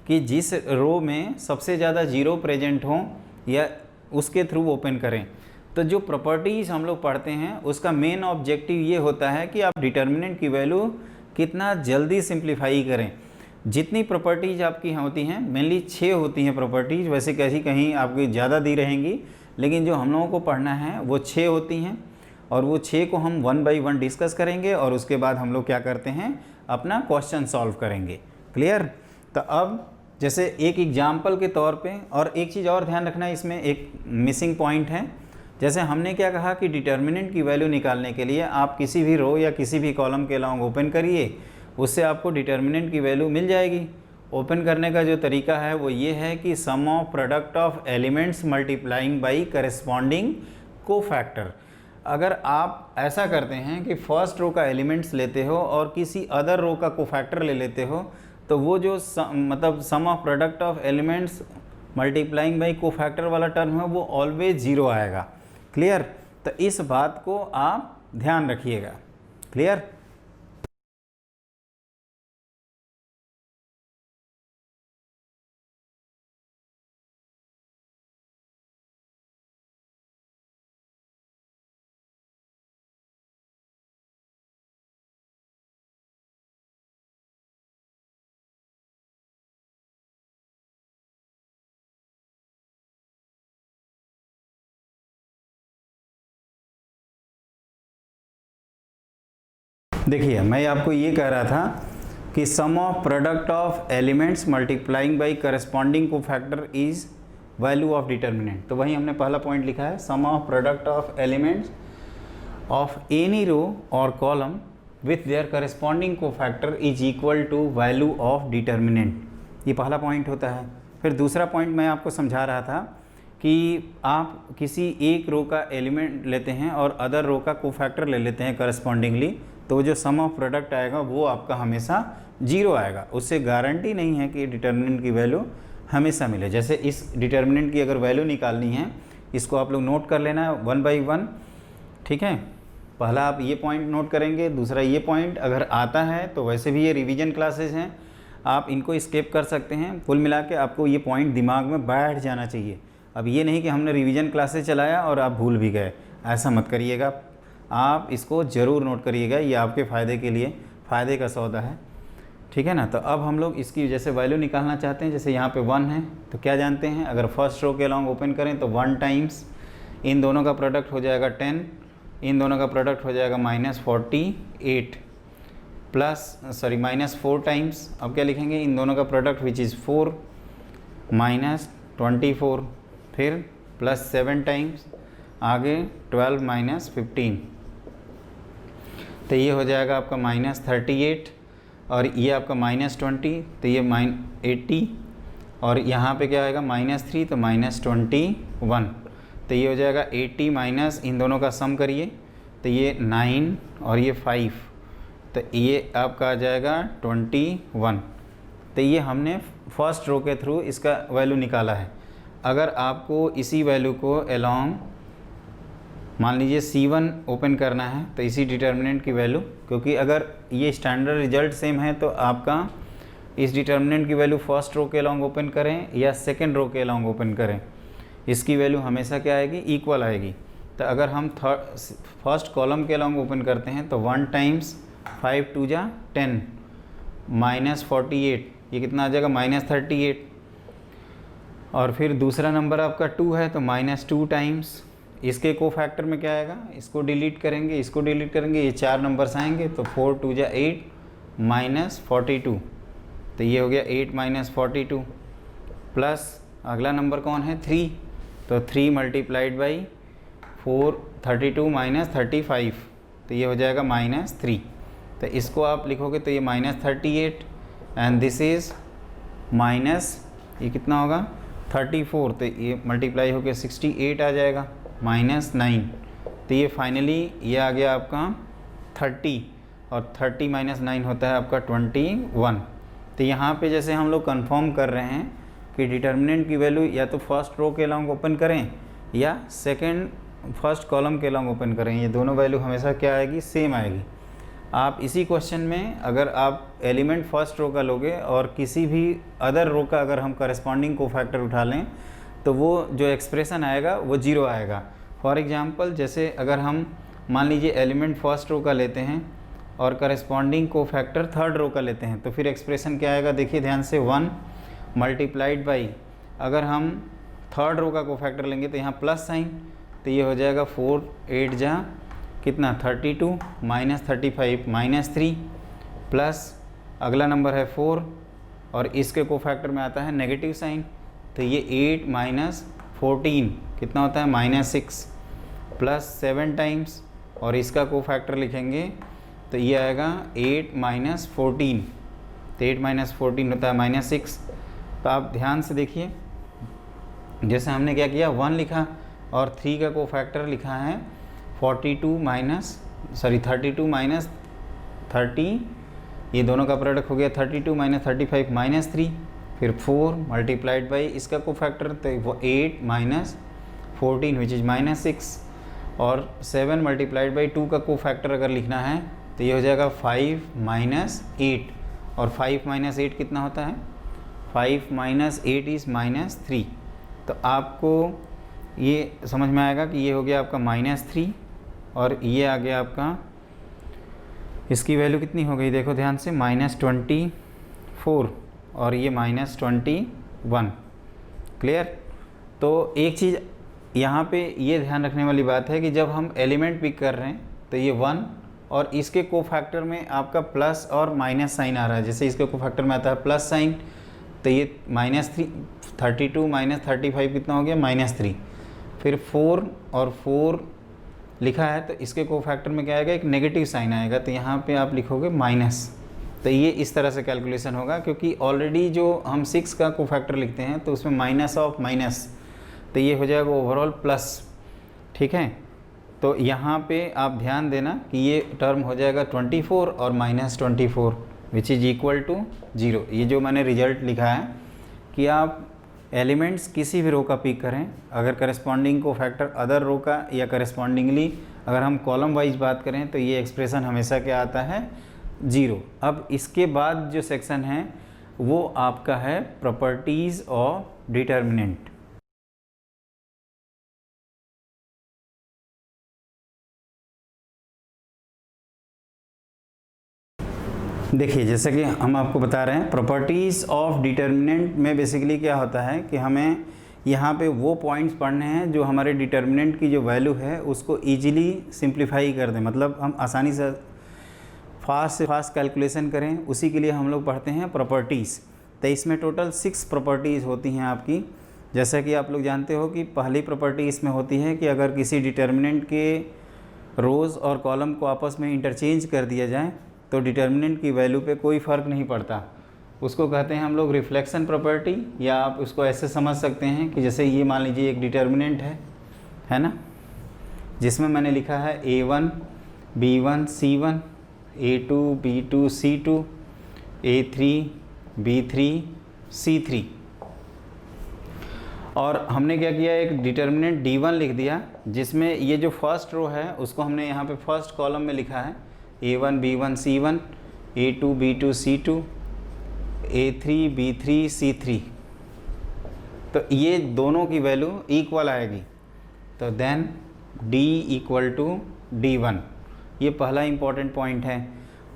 A: कि जिस रो में सबसे ज़्यादा जीरो प्रेजेंट हो या उसके थ्रू ओपन करें। तो जो प्रॉपर्टीज़ हम लोग पढ़ते हैं उसका मेन ऑब्जेक्टिव ये होता है कि आप डिटर्मिनेंट की वैल्यू कितना जल्दी सिंप्लीफाई करें। जितनी प्रॉपर्टीज़ आपकी होती हैं, मेनली 6 होती हैं प्रॉपर्टीज़, वैसे कैसी कहीं आपकी ज़्यादा दी रहेंगी, लेकिन जो हम लोगों को पढ़ना है वो 6 होती हैं। और वो 6 को हम 1 बाय 1 डिस्कस करेंगे और उसके बाद हम लोग क्या करते हैं, अपना क्वेश्चन सॉल्व करेंगे। क्लियर? तो अब जैसे एक एग्जाम्पल के तौर पे, और एक चीज़ और ध्यान रखना, इसमें एक मिसिंग पॉइंट है। जैसे हमने क्या कहा कि डिटर्मिनेंट की वैल्यू निकालने के लिए आप किसी भी रो या किसी भी कॉलम के लॉन्ग ओपन करिए, उससे आपको डिटर्मिनेंट की वैल्यू मिल जाएगी। ओपन करने का जो तरीका है वो ये है कि sum of product of elements multiplying by corresponding cofactor. अगर आप ऐसा करते हैं कि फर्स्ट रो का एलिमेंट्स लेते हो और किसी अदर रो का कोफैक्टर ले लेते हो, तो वो जो मतलब sum of product of elements multiplying by cofactor वाला टर्म है वो ऑलवेज ज़ीरो आएगा। क्लियर? तो इस बात को आप ध्यान रखिएगा। क्लियर? देखिए, मैं आपको ये कह रहा था कि sum of product of elements multiplying by corresponding cofactor is value of determinant. तो वही हमने पहला पॉइंट लिखा है, sum of product of elements of any row और column with their corresponding cofactor is equal to value of determinant. ये पहला point होता है। फिर दूसरा पॉइंट मैं आपको समझा रहा था कि आप किसी एक रो का एलिमेंट लेते हैं और अदर रो का कोफैक्टर ले लेते हैं करस्पॉन्डिंगली, तो जो सम ऑफ प्रोडक्ट आएगा वो आपका हमेशा जीरो आएगा। उससे गारंटी नहीं है कि डिटर्मिनेंट की वैल्यू हमेशा मिले। जैसे इस डिटर्मिनेंट की अगर वैल्यू निकालनी है, इसको आप लोग नोट कर लेना है 1 बाई 1। ठीक है, पहला आप ये पॉइंट नोट करेंगे, दूसरा ये पॉइंट अगर आता है तो वैसे भी ये रिवीजन क्लासेस हैं, आप इनको स्किप कर सकते हैं। कुल मिला के आपको ये पॉइंट दिमाग में बैठ जाना चाहिए। अब ये नहीं कि हमने रिवीजन क्लासेस चलाया और आप भूल भी गए, ऐसा मत करिएगा। आप इसको ज़रूर नोट करिएगा, ये आपके फ़ायदे के लिए फ़ायदे का सौदा है। ठीक है ना? तो अब हम लोग इसकी जैसे वैल्यू निकालना चाहते हैं, जैसे यहाँ पे 1 है तो क्या जानते हैं, अगर फर्स्ट रो के अलॉन्ग ओपन करें तो 1 टाइम्स इन दोनों का प्रोडक्ट हो जाएगा 10, इन दोनों का प्रोडक्ट हो जाएगा -48 प्लस -4 टाइम्स, अब क्या लिखेंगे, इन दोनों का प्रोडक्ट विच इज़ 4 -24, फिर +7 टाइम्स, आगे 12 - 15, तो ये हो जाएगा आपका -38, और ये आपका -20, तो ये -80, और यहाँ पे क्या आएगा -3 तो -21, तो ये हो जाएगा 80 माइनस इन दोनों का सम करिए तो ये 9 और ये 5, तो ये आपका आ जाएगा 21। तो ये हमने फर्स्ट रो के थ्रू इसका वैल्यू निकाला है। अगर आपको इसी वैल्यू को अलोंग मान लीजिए C1 ओपन करना है तो इसी डिटर्मिनेंट की वैल्यू, क्योंकि अगर ये स्टैंडर्ड रिजल्ट सेम है तो आपका इस डिटर्मिनेंट की वैल्यू फर्स्ट रो के अलोंग ओपन करें या सेकंड रो के अलोंग ओपन करें, इसकी वैल्यू हमेशा क्या आएगी, इक्वल आएगी। तो अगर हम फर्स्ट कॉलम के अलोंग ओपन करते हैं तो 1 टाइम्स 5 2 जा 10 -48, ये कितना आ जाएगा -38, और फिर दूसरा नंबर आपका 2 है तो -2 टाइम्स इसके कोफैक्टर में क्या आएगा, इसको डिलीट करेंगे, इसको डिलीट करेंगे, ये 4 नंबर्स आएंगे, तो 4 2 जा 8 माइनस 42, तो ये हो गया 8 माइनस 42 प्लस अगला नंबर कौन है 3, तो 3 मल्टीप्लाइड बाई 4 32 माइनस 35, तो ये हो जाएगा -3। तो इसको आप लिखोगे तो ये -38 एंड दिस इज़ माइनस, ये कितना होगा 34, तो ये मल्टीप्लाई होकर 68 आ जाएगा -9, तो ये फाइनली ये आ गया आपका 30 और 30 माइनस 9 होता है आपका 21। तो यहाँ पे जैसे हम लोग कंफर्म कर रहे हैं कि डिटर्मिनेंट की वैल्यू या तो फर्स्ट रो के लॉन्ग ओपन करें या सेकंड फर्स्ट कॉलम के लॉन्ग ओपन करें, ये दोनों वैल्यू हमेशा क्या आएगी, सेम आएगी। आप इसी क्वेश्चन में अगर आप एलिमेंट फर्स्ट रो का लोगे और किसी भी अदर रो का अगर हम करस्पॉन्डिंग कोफैक्टर उठा लें तो वो जो एक्सप्रेशन आएगा वो 0 आएगा। फॉर एग्जांपल जैसे अगर हम मान लीजिए एलिमेंट फर्स्ट रो का लेते हैं और करस्पॉन्डिंग कोफैक्टर थर्ड रो का लेते हैं, तो फिर एक्सप्रेशन क्या आएगा, देखिए ध्यान से 1 मल्टीप्लाइड बाई, अगर हम थर्ड रो का कोफैक्टर लेंगे तो यहाँ प्लस साइन, तो ये हो जाएगा 4 8 जा कितना 32 माइनस 35 -3 प्लस अगला नंबर है 4 और इसके कोफैक्टर में आता है नेगेटिव साइन, तो ये 8 माइनस 14 कितना होता है -6 प्लस 7 टाइम्स और इसका कोफैक्टर लिखेंगे तो ये आएगा 8 माइनस 14, तो 8 माइनस 14 होता है -6। तो आप ध्यान से देखिए जैसे हमने क्या किया 1 लिखा और 3 का कोफैक्टर लिखा है 32 माइनस 30, ये दोनों का प्रोडक्ट हो गया 32 माइनस 35 -3, फिर 4 मल्टीप्लाइड बाई इसका कोफैक्टर तो वो 8 माइनस 14 विच इज़ -6 और 7 मल्टीप्लाइड बाई 2 का कोफैक्टर अगर लिखना है तो ये हो जाएगा 5 माइनस 8 और 5 माइनस 8 कितना होता है, 5 माइनस 8 इज़ -3। तो आपको ये समझ में आएगा कि ये हो गया आपका -3 और ये आ गया आपका, इसकी वैल्यू कितनी हो गई देखो ध्यान से -24 और ये -21। क्लियर। तो एक चीज़ यहाँ पे ये ध्यान रखने वाली बात है कि जब हम एलिमेंट पिक कर रहे हैं तो ये 1 और इसके कोफैक्टर में आपका प्लस और माइनस साइन आ रहा है, जैसे इसके कोफैक्टर में आता है प्लस साइन तो ये -32 माइनस 35 कितना हो गया -3, फिर 4 और 4 लिखा है तो इसके कोफैक्टर में क्या आएगा, एक नेगेटिव साइन आएगा, तो यहाँ पे आप लिखोगे माइनस। तो ये इस तरह से कैलकुलेशन होगा क्योंकि ऑलरेडी जो हम 6 का कोफैक्टर लिखते हैं तो उसमें माइनस ऑफ माइनस, तो ये हो जाएगा ओवरऑल प्लस। ठीक है, तो यहाँ पे आप ध्यान देना कि ये टर्म हो जाएगा 24 और -24 विच इज़ इक्वल टू 0। ये जो मैंने रिजल्ट लिखा है कि आप एलिमेंट्स किसी भी रो का पिक करें, अगर करस्पॉन्डिंग कोफैक्टर अदर रो का या करस्पॉन्डिंगली अगर हम कॉलम वाइज बात करें तो ये एक्सप्रेशन हमेशा क्या आता है 0। अब इसके बाद जो सेक्शन है वो आपका है प्रॉपर्टीज़ ऑफ डिटर्मिनेंट। देखिए जैसे कि हम आपको बता रहे हैं प्रॉपर्टीज़ ऑफ डिटर्मिनेंट में बेसिकली क्या होता है कि हमें यहाँ पे वो पॉइंट्स पढ़ने हैं जो हमारे डिटर्मिनेंट की जो वैल्यू है उसको इजीली सिंप्लीफाई कर दें, मतलब हम आसानी से फास्ट कैलकुलेशन करें, उसी के लिए हम लोग पढ़ते हैं प्रॉपर्टीज़। तो इसमें टोटल 6 प्रॉपर्टीज़ होती हैं आपकी। जैसा कि आप लोग जानते हो कि पहली प्रॉपर्टी इसमें होती है कि अगर किसी डिटर्मिनेंट के रोज़ और कॉलम को आपस में इंटरचेंज कर दिया जाए तो डिटर्मिनेंट की वैल्यू पे कोई फ़र्क नहीं पड़ता, उसको कहते हैं हम लोग रिफ्लेक्शन प्रॉपर्टी। या आप उसको ऐसे समझ सकते हैं कि जैसे ये मान लीजिए एक डिटर्मिनेंट है ना, जिसमें मैंने लिखा है A1 B1 C1 A2 B2 C2 A3 B3 C3, और हमने क्या किया एक डिटर्मिनेंट D1 लिख दिया जिसमें ये जो फर्स्ट रो है उसको हमने यहाँ पे फर्स्ट कॉलम में लिखा है A1 B1 C1 A2 B2 C2 A3 B3 C3, तो ये दोनों की वैल्यू इक्वल आएगी, तो then D equal to D1। ये पहला इम्पॉर्टेंट पॉइंट है।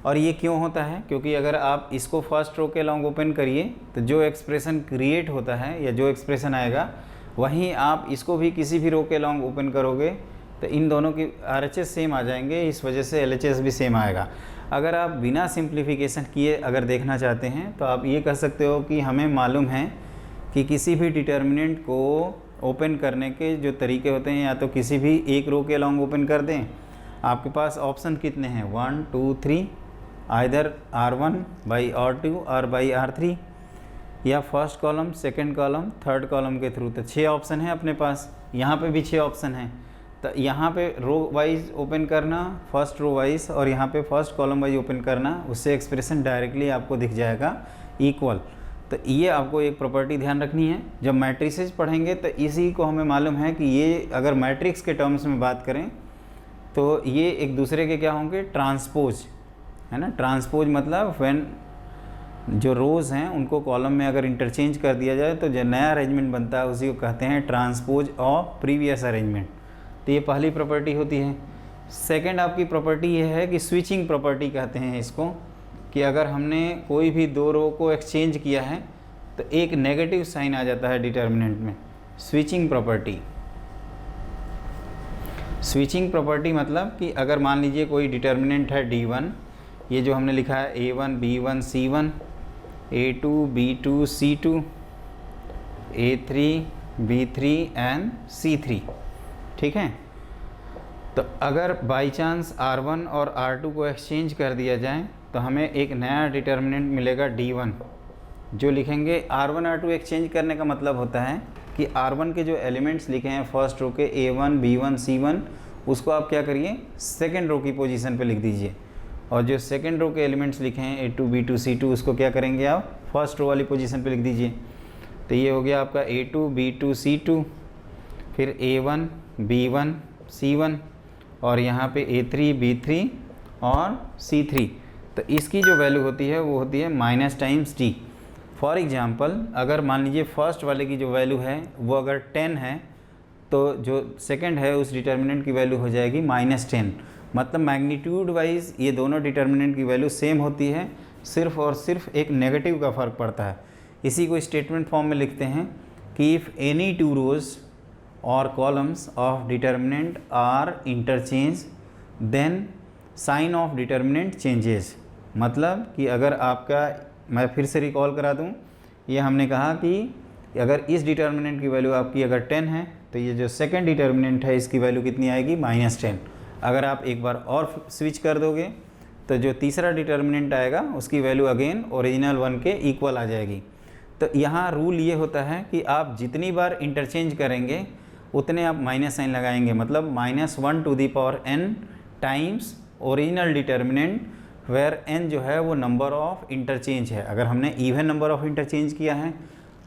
A: और ये क्यों होता है, क्योंकि अगर आप इसको फर्स्ट रो के लॉन्ग ओपन करिए तो जो एक्सप्रेशन क्रिएट होता है या जो एक्सप्रेशन आएगा वहीं आप इसको भी किसी भी रो के अलॉन्ग ओपन करोगे तो इन दोनों की RHS सेम आ जाएंगे, इस वजह से LHS भी सेम आएगा। अगर आप बिना सिंप्लीफिकेशन किए अगर देखना चाहते हैं तो आप ये कह सकते हो कि हमें मालूम है कि किसी भी डिटर्मिनेंट को ओपन करने के जो तरीके होते हैं, या तो किसी भी एक रो के अलॉन्ग ओपन कर दें। आपके पास ऑप्शन कितने हैं, 1 2 3, आइदर R1 बाई R2 और बाई R3, या first column, second column, third column के थ्रू। तो 6 ऑप्शन है अपने पास, यहाँ पे भी 6 ऑप्शन हैं। तो यहाँ पे रो वाइज ओपन करना, फर्स्ट रो वाइज, और यहाँ पे फर्स्ट कॉलम वाइज ओपन करना, उससे एक्सप्रेशन डायरेक्टली आपको दिख जाएगा इक्वल। तो ये आपको एक प्रॉपर्टी ध्यान रखनी है। जब मैट्रिसेस पढ़ेंगे तो इसी को हमें मालूम है कि ये अगर मैट्रिक्स के टर्म्स में बात करें तो ये एक दूसरे के क्या होंगे, ट्रांसपोज, है ना। ट्रांसपोज मतलब व्हेन जो रोज़ हैं उनको कॉलम में अगर इंटरचेंज कर दिया जाए तो जो नया अरेंजमेंट बनता है उसी को कहते हैं ट्रांसपोज ऑफ प्रीवियस अरेंजमेंट। तो ये पहली प्रॉपर्टी होती है। सेकंड आपकी प्रॉपर्टी ये है कि स्विचिंग प्रॉपर्टी कहते हैं इसको, कि अगर हमने कोई भी दो रो को एक्सचेंज किया है तो एक नेगेटिव साइन आ जाता है डिटर्मिनेंट में। स्विचिंग प्रॉपर्टी, स्विचिंग प्रॉपर्टी मतलब कि अगर मान लीजिए कोई डिटर्मिनेंट है D1, ये जो हमने लिखा है A1 B1 C1, A2 B2 C2, A3 B3 and C3, ठीक है। तो अगर बाई चांस R1 और R2 को एक्सचेंज कर दिया जाए तो हमें एक नया डिटर्मिनेंट मिलेगा D1, जो लिखेंगे R1 R2 एक्सचेंज करने का मतलब होता है कि R1 के जो एलिमेंट्स लिखे हैं फर्स्ट रो के A1 B1 C1, उसको आप क्या करिए, सेकेंड रो की पोजीशन पे लिख दीजिए, और जो सेकेंड रो के एलिमेंट्स लिखे हैं A2 B2 C2, उसको क्या करेंगे आप फर्स्ट रो वाली पोजीशन पे लिख दीजिए। तो ये हो गया आपका A2 B2 C2, फिर A1 B1 C1, और यहाँ पे A3 B3 और C3। तो इसकी जो वैल्यू होती है वो होती है minus times D। For example अगर मान लीजिए फर्स्ट वाले की जो वैल्यू है वो अगर 10 है तो जो सेकंड है उस डिटर्मिनेंट की वैल्यू हो जाएगी -10। मतलब मैग्नीट्यूड वाइज ये दोनों डिटर्मिनेंट की वैल्यू सेम होती है, सिर्फ और सिर्फ एक नेगेटिव का फ़र्क पड़ता है। इसी को स्टेटमेंट फॉर्म में लिखते हैं कि इफ़ एनी टू रोज और columns of determinant are interchange then sign of determinant changes. मतलब कि अगर आपका, मैं फिर से रिकॉल करा दूं, ये हमने कहा कि अगर इस डिटर्मिनेंट की वैल्यू आपकी अगर 10 है तो ये जो सेकंड डिटर्मिनेंट है इसकी वैल्यू कितनी आएगी, -10। अगर आप एक बार और स्विच कर दोगे तो जो तीसरा डिटर्मिनेंट आएगा उसकी वैल्यू अगेन ओरिजिनल 1 के इक्वल आ जाएगी। तो यहाँ रूल ये होता है कि आप जितनी बार इंटरचेंज करेंगे उतने आप माइनस साइन लगाएंगे, मतलब -1 to the power n times original determinant, where n जो है वो नंबर ऑफ इंटरचेंज है। अगर हमने इवन नंबर ऑफ इंटरचेंज किया है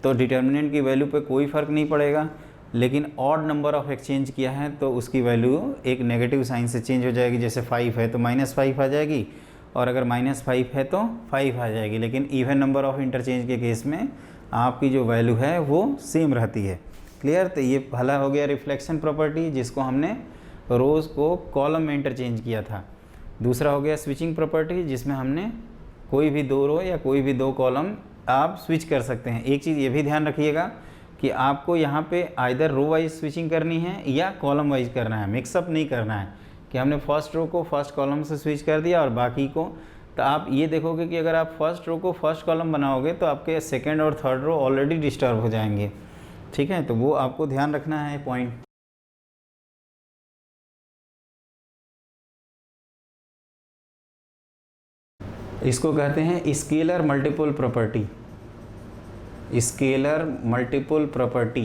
A: तो डिटर्मिनेंट की वैल्यू पे कोई फ़र्क नहीं पड़ेगा, लेकिन ऑड नंबर ऑफ एक्सचेंज किया है तो उसकी वैल्यू एक नेगेटिव साइन से चेंज हो जाएगी। जैसे 5 है तो -5 आ जाएगी, और अगर -5 है तो 5 आ जाएगी। लेकिन इवन नंबर ऑफ इंटरचेंज के केस में आपकी जो वैल्यू है वो सेम रहती है। क्लियर। तो ये पहला हो गया रिफ्लेक्शन प्रॉपर्टी, जिसको हमने रोज़ को कॉलम में इंटरचेंज किया था। दूसरा हो गया स्विचिंग प्रॉपर्टी, जिसमें हमने कोई भी दो रो या कोई भी दो कॉलम आप स्विच कर सकते हैं। एक चीज़ ये भी ध्यान रखिएगा कि आपको यहाँ पे आइदर रो वाइज स्विचिंग करनी है या कॉलम वाइज करना है, मिक्सअप नहीं करना है कि हमने फर्स्ट रो को फर्स्ट कॉलम से स्विच कर दिया और बाकी को। तो आप ये देखोगे कि अगर आप फर्स्ट रो को फर्स्ट कॉलम बनाओगे तो आपके सेकेंड और थर्ड रो ऑलरेडी डिस्टर्ब हो जाएंगे, ठीक है। तो वो आपको ध्यान रखना है पॉइंट। इसको कहते हैं scalar multiple property. Scalar multiple property,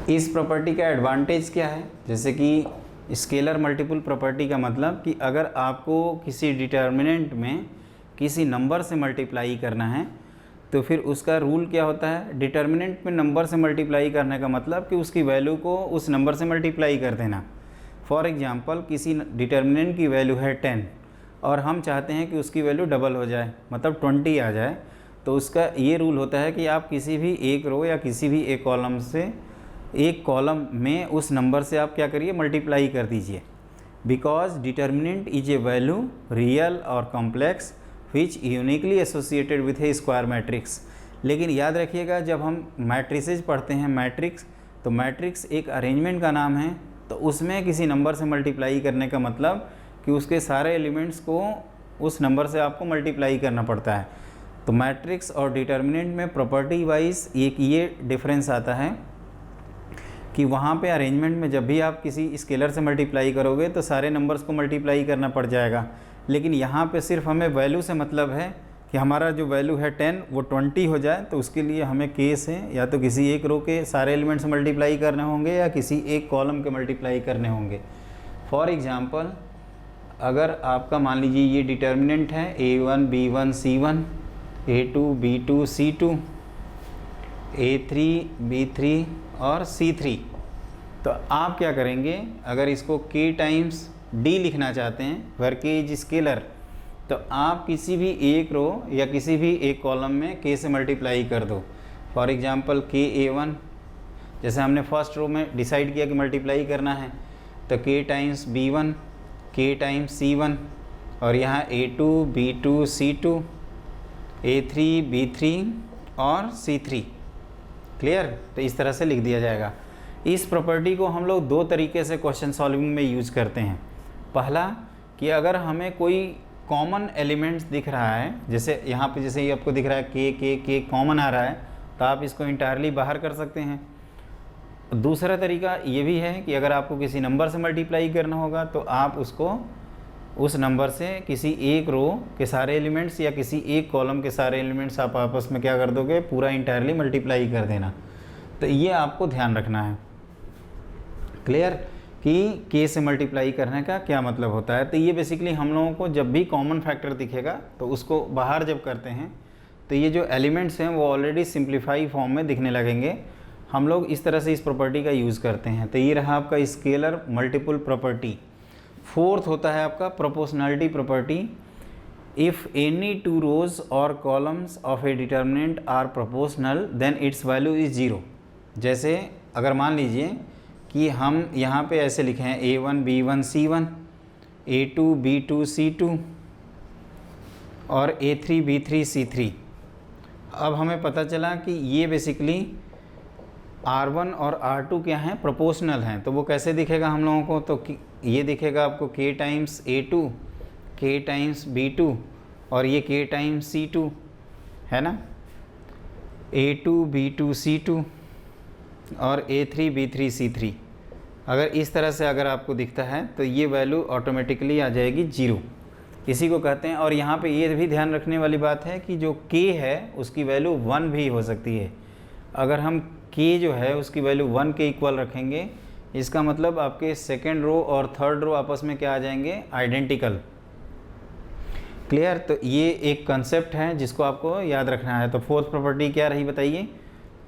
A: इस प्रॉपर्टी का एडवांटेज क्या है, जैसे कि स्केलर मल्टीपल प्रॉपर्टी का मतलब कि अगर आपको किसी डिटर्मिनेंट में किसी नंबर से मल्टीप्लाई करना है तो फिर उसका रूल क्या होता है, डिटर्मिनेंट में नंबर से मल्टीप्लाई करने का मतलब कि उसकी वैल्यू को उस नंबर से मल्टीप्लाई कर देना। फॉर एग्जांपल किसी डिटर्मिनेंट की वैल्यू है 10 और हम चाहते हैं कि उसकी वैल्यू डबल हो जाए, मतलब 20 आ जाए, तो उसका ये रूल होता है कि आप किसी भी एक रो या किसी भी एक कॉलम से, एक कॉलम में उस नंबर से आप क्या करिए, मल्टीप्लाई कर दीजिए। Because determinant is a value real और complex which uniquely associated with a square matrix लेकिन याद रखिएगा जब हम मैट्रिसेस पढ़ते हैं मैट्रिक्स, तो मैट्रिक्स एक अरेंजमेंट का नाम है, तो उसमें किसी नंबर से मल्टीप्लाई करने का मतलब कि उसके सारे एलिमेंट्स को उस नंबर से आपको मल्टीप्लाई करना पड़ता है। तो मैट्रिक्स और डिटर्मिनेंट में प्रॉपर्टी वाइज एक ये डिफरेंस आता है कि वहाँ पे अरेंजमेंट में जब भी आप किसी स्केलर से मल्टीप्लाई करोगे तो सारे नंबर्स को मल्टीप्लाई करना पड़ जाएगा, लेकिन यहाँ पे सिर्फ हमें वैल्यू से मतलब है कि हमारा जो वैल्यू है 10 वो 20 हो जाए, तो उसके लिए हमें केस है या तो किसी एक रो के सारे एलिमेंट्स मल्टीप्लाई करने होंगे या किसी एक कॉलम के मल्टीप्लाई करने होंगे। फॉर एग्ज़ाम्पल अगर आपका मान लीजिए ये डिटर्मिनेंट है A1 B1 C1, A2 B2 C2, A3 B3 और C3, तो आप क्या करेंगे, अगर इसको K टाइम्स D लिखना चाहते हैं वेयर K इज स्केलर, तो आप किसी भी एक रो या किसी भी एक कॉलम में K से मल्टीप्लाई कर दो। फॉर एग्ज़ाम्पल KA1, जैसे हमने फर्स्ट रो में डिसाइड किया कि मल्टीप्लाई करना है, तो K times B1, K times C1, और यहाँ A2 B2 C2, A3 B3 और C3। क्लियर? तो इस तरह से लिख दिया जाएगा। इस प्रॉपर्टी को हम लोग दो तरीके से क्वेश्चन सॉल्विंग में यूज करते हैं। पहला कि अगर हमें कोई कॉमन एलिमेंट्स दिख रहा है, जैसे यहाँ पे जैसे ये आपको दिख रहा है के कॉमन आ रहा है, तो आप इसको इंटायरली बाहर कर सकते हैं। दूसरा तरीका ये भी है कि अगर आपको किसी नंबर से मल्टीप्लाई करना होगा तो आप उसको उस नंबर से किसी एक रो के सारे एलिमेंट्स या किसी एक कॉलम के सारे एलिमेंट्स आप आपस में क्या कर दोगे, पूरा इंटायरली मल्टीप्लाई कर देना। तो ये आपको ध्यान रखना है। क्लियर कि K से मल्टीप्लाई करने का क्या मतलब होता है। तो ये बेसिकली हम लोगों को जब भी कॉमन फैक्टर दिखेगा तो उसको बाहर जब करते हैं तो ये जो एलिमेंट्स हैं वो ऑलरेडी सिंप्लीफाई फॉर्म में दिखने लगेंगे। हम लोग इस तरह से इस प्रॉपर्टी का यूज़ करते हैं। तो ये रहा आपका स्केलर मल्टीपल प्रॉपर्टी। फोर्थ होता है आपका proportionality property. If any two rows और columns of a determinant are proportional then its value is zero. जैसे अगर मान लीजिए कि हम यहाँ पे ऐसे लिखे हैं A1 B1 C1, A2 B2 C2 और A3 B3 C3। अब हमें पता चला कि ये बेसिकली R1 और R2 क्या हैं, प्रोपोर्शनल हैं। तो वो कैसे दिखेगा हम लोगों को, तो ये दिखेगा आपको K times A2, K times B2 और ये K टाइम्स C2 है ना, A2 B2 C2 और A3 B3 C3। अगर इस तरह से अगर आपको दिखता है तो ये वैल्यू ऑटोमेटिकली आ जाएगी जीरो, इसी को कहते हैं। और यहाँ पे ये भी ध्यान रखने वाली बात है कि जो K है उसकी वैल्यू 1 भी हो सकती है। अगर हम K जो है उसकी वैल्यू 1 के इक्वल रखेंगे, इसका मतलब आपके सेकेंड रो और थर्ड रो आपस में क्या आ जाएंगे, आइडेंटिकल। क्लियर? तो ये एक कंसेप्ट है जिसको आपको याद रखना है। तो फोर्थ प्रॉपर्टी क्या रही बताइए,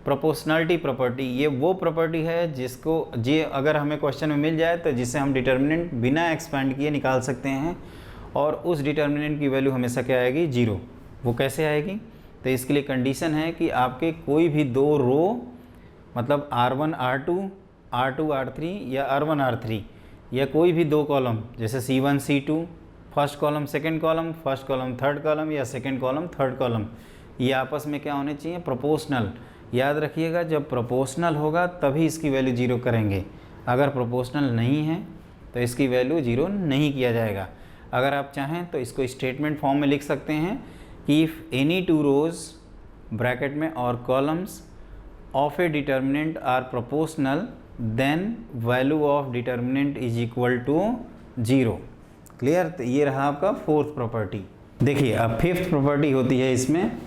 A: प्रोपोर्शनलिटी प्रॉपर्टी। ये वो प्रॉपर्टी है जिसको ये अगर हमें क्वेश्चन में मिल जाए तो जिससे हम डिटर्मिनेंट बिना एक्सपेंड किए निकाल सकते हैं, और उस डिटर्मिनेंट की वैल्यू हमेशा क्या आएगी, जीरो। वो कैसे आएगी, तो इसके लिए कंडीशन है कि आपके कोई भी दो रो, मतलब R1 R2 R2 R3 या R1 R3, या कोई भी दो कॉलम जैसे C1 C2, first column second column, first column third column या सेकंड कॉलम थर्ड कॉलम, ये आपस में क्या होने चाहिए, प्रोपोर्शनल। याद रखिएगा जब प्रोपोर्शनल होगा तभी इसकी वैल्यू जीरो करेंगे। अगर प्रोपोर्शनल नहीं है तो इसकी वैल्यू जीरो नहीं किया जाएगा। अगर आप चाहें तो इसको स्टेटमेंट फॉर्म में लिख सकते हैं कि if any two rows bracket में और columns of a determinant are proportional then value of determinant is equal to zero. Clear? तो ये रहा आपका फोर्थ प्रॉपर्टी। देखिए अब फिफ्थ प्रॉपर्टी होती है इसमें,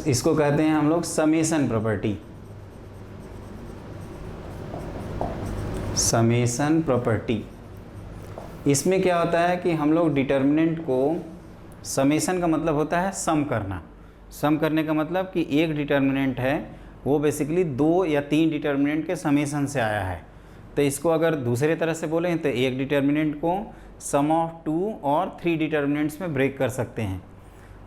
A: इसको कहते हैं हम लोग समेशन प्रॉपर्टी। समेशन प्रॉपर्टी, इसमें क्या होता है कि हम लोग डिटर्मिनेंट को, समेशन का मतलब होता है सम करना। सम करने का मतलब कि एक डिटर्मिनेंट है वो बेसिकली दो या तीन डिटर्मिनेंट के समेशन से आया है। तो इसको अगर दूसरे तरह से बोलें तो एक डिटर्मिनेंट को सम ऑफ 2 और 3 डिटर्मिनेंट्स में ब्रेक कर सकते हैं।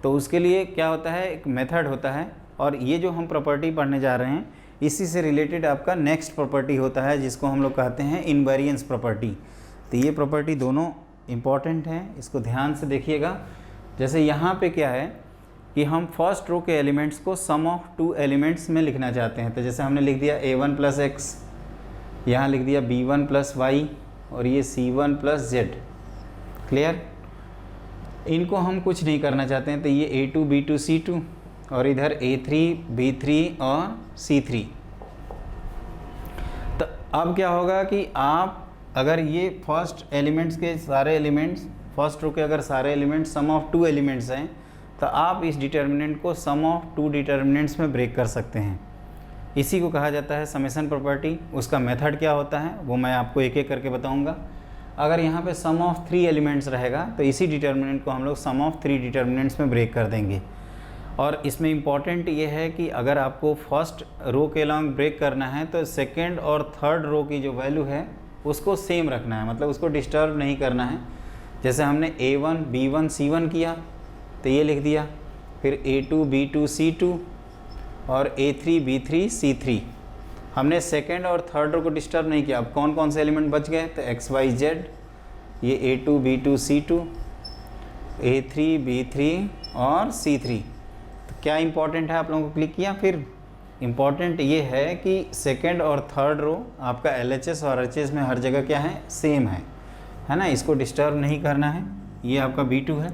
A: तो उसके लिए क्या होता है, एक मेथड होता है, और ये जो हम प्रॉपर्टी पढ़ने जा रहे हैं इसी से रिलेटेड आपका नेक्स्ट प्रॉपर्टी होता है जिसको हम लोग कहते हैं इनवेरिएंस प्रॉपर्टी। तो ये प्रॉपर्टी दोनों इम्पॉर्टेंट हैं, इसको ध्यान से देखिएगा। जैसे यहाँ पे क्या है कि हम फर्स्ट रो के एलिमेंट्स को सम ऑफ टू एलिमेंट्स में लिखना चाहते हैं। तो जैसे हमने लिख दिया a1 प्लस एक्स, यहाँ लिख दिया b1 प्लस वाई, और ये c1 प्लस जेड। क्लियर? इनको हम कुछ नहीं करना चाहते हैं, तो ये a2 b2 c2 और इधर a3 b3 और c3। तो अब क्या होगा कि आप अगर ये फर्स्ट एलिमेंट्स के सारे एलिमेंट्स, फर्स्ट रो के अगर सारे elements sum of two elements हैं, तो आप इस डिटर्मिनेंट को सम ऑफ टू डिटर्मिनेंट्स में ब्रेक कर सकते हैं। इसी को कहा जाता है समेशन प्रॉपर्टी। उसका मेथड क्या होता है वो मैं आपको एक एक करके बताऊंगा। अगर यहाँ पे सम ऑफ थ्री एलिमेंट्स रहेगा तो इसी डिटर्मिनेंट को हम लोग सम ऑफ थ्री डिटर्मिनेंट्स में ब्रेक कर देंगे। और इसमें इम्पॉर्टेंट ये है कि अगर आपको फर्स्ट रो के अलॉन्ग ब्रेक करना है तो सेकेंड और थर्ड रो की जो वैल्यू है उसको सेम रखना है, मतलब उसको डिस्टर्ब नहीं करना है। जैसे हमने a1 b1 c1 किया तो ये लिख दिया, फिर a2 b2 c2 और a3 b3 c3। हमने सेकेंड और थर्ड रो को डिस्टर्ब नहीं किया। अब कौन कौन से एलिमेंट बच गए? तो x y z, ये a2 b2 c2, a3 b3 और c3। तो क्या इंपॉर्टेंट है आप लोगों को क्लिक किया? फिर इम्पॉर्टेंट ये है कि सेकेंड और थर्ड रो आपका LHS और RHS में हर जगह क्या है? सेम है ना, इसको डिस्टर्ब नहीं करना है। ये आपका B2 है।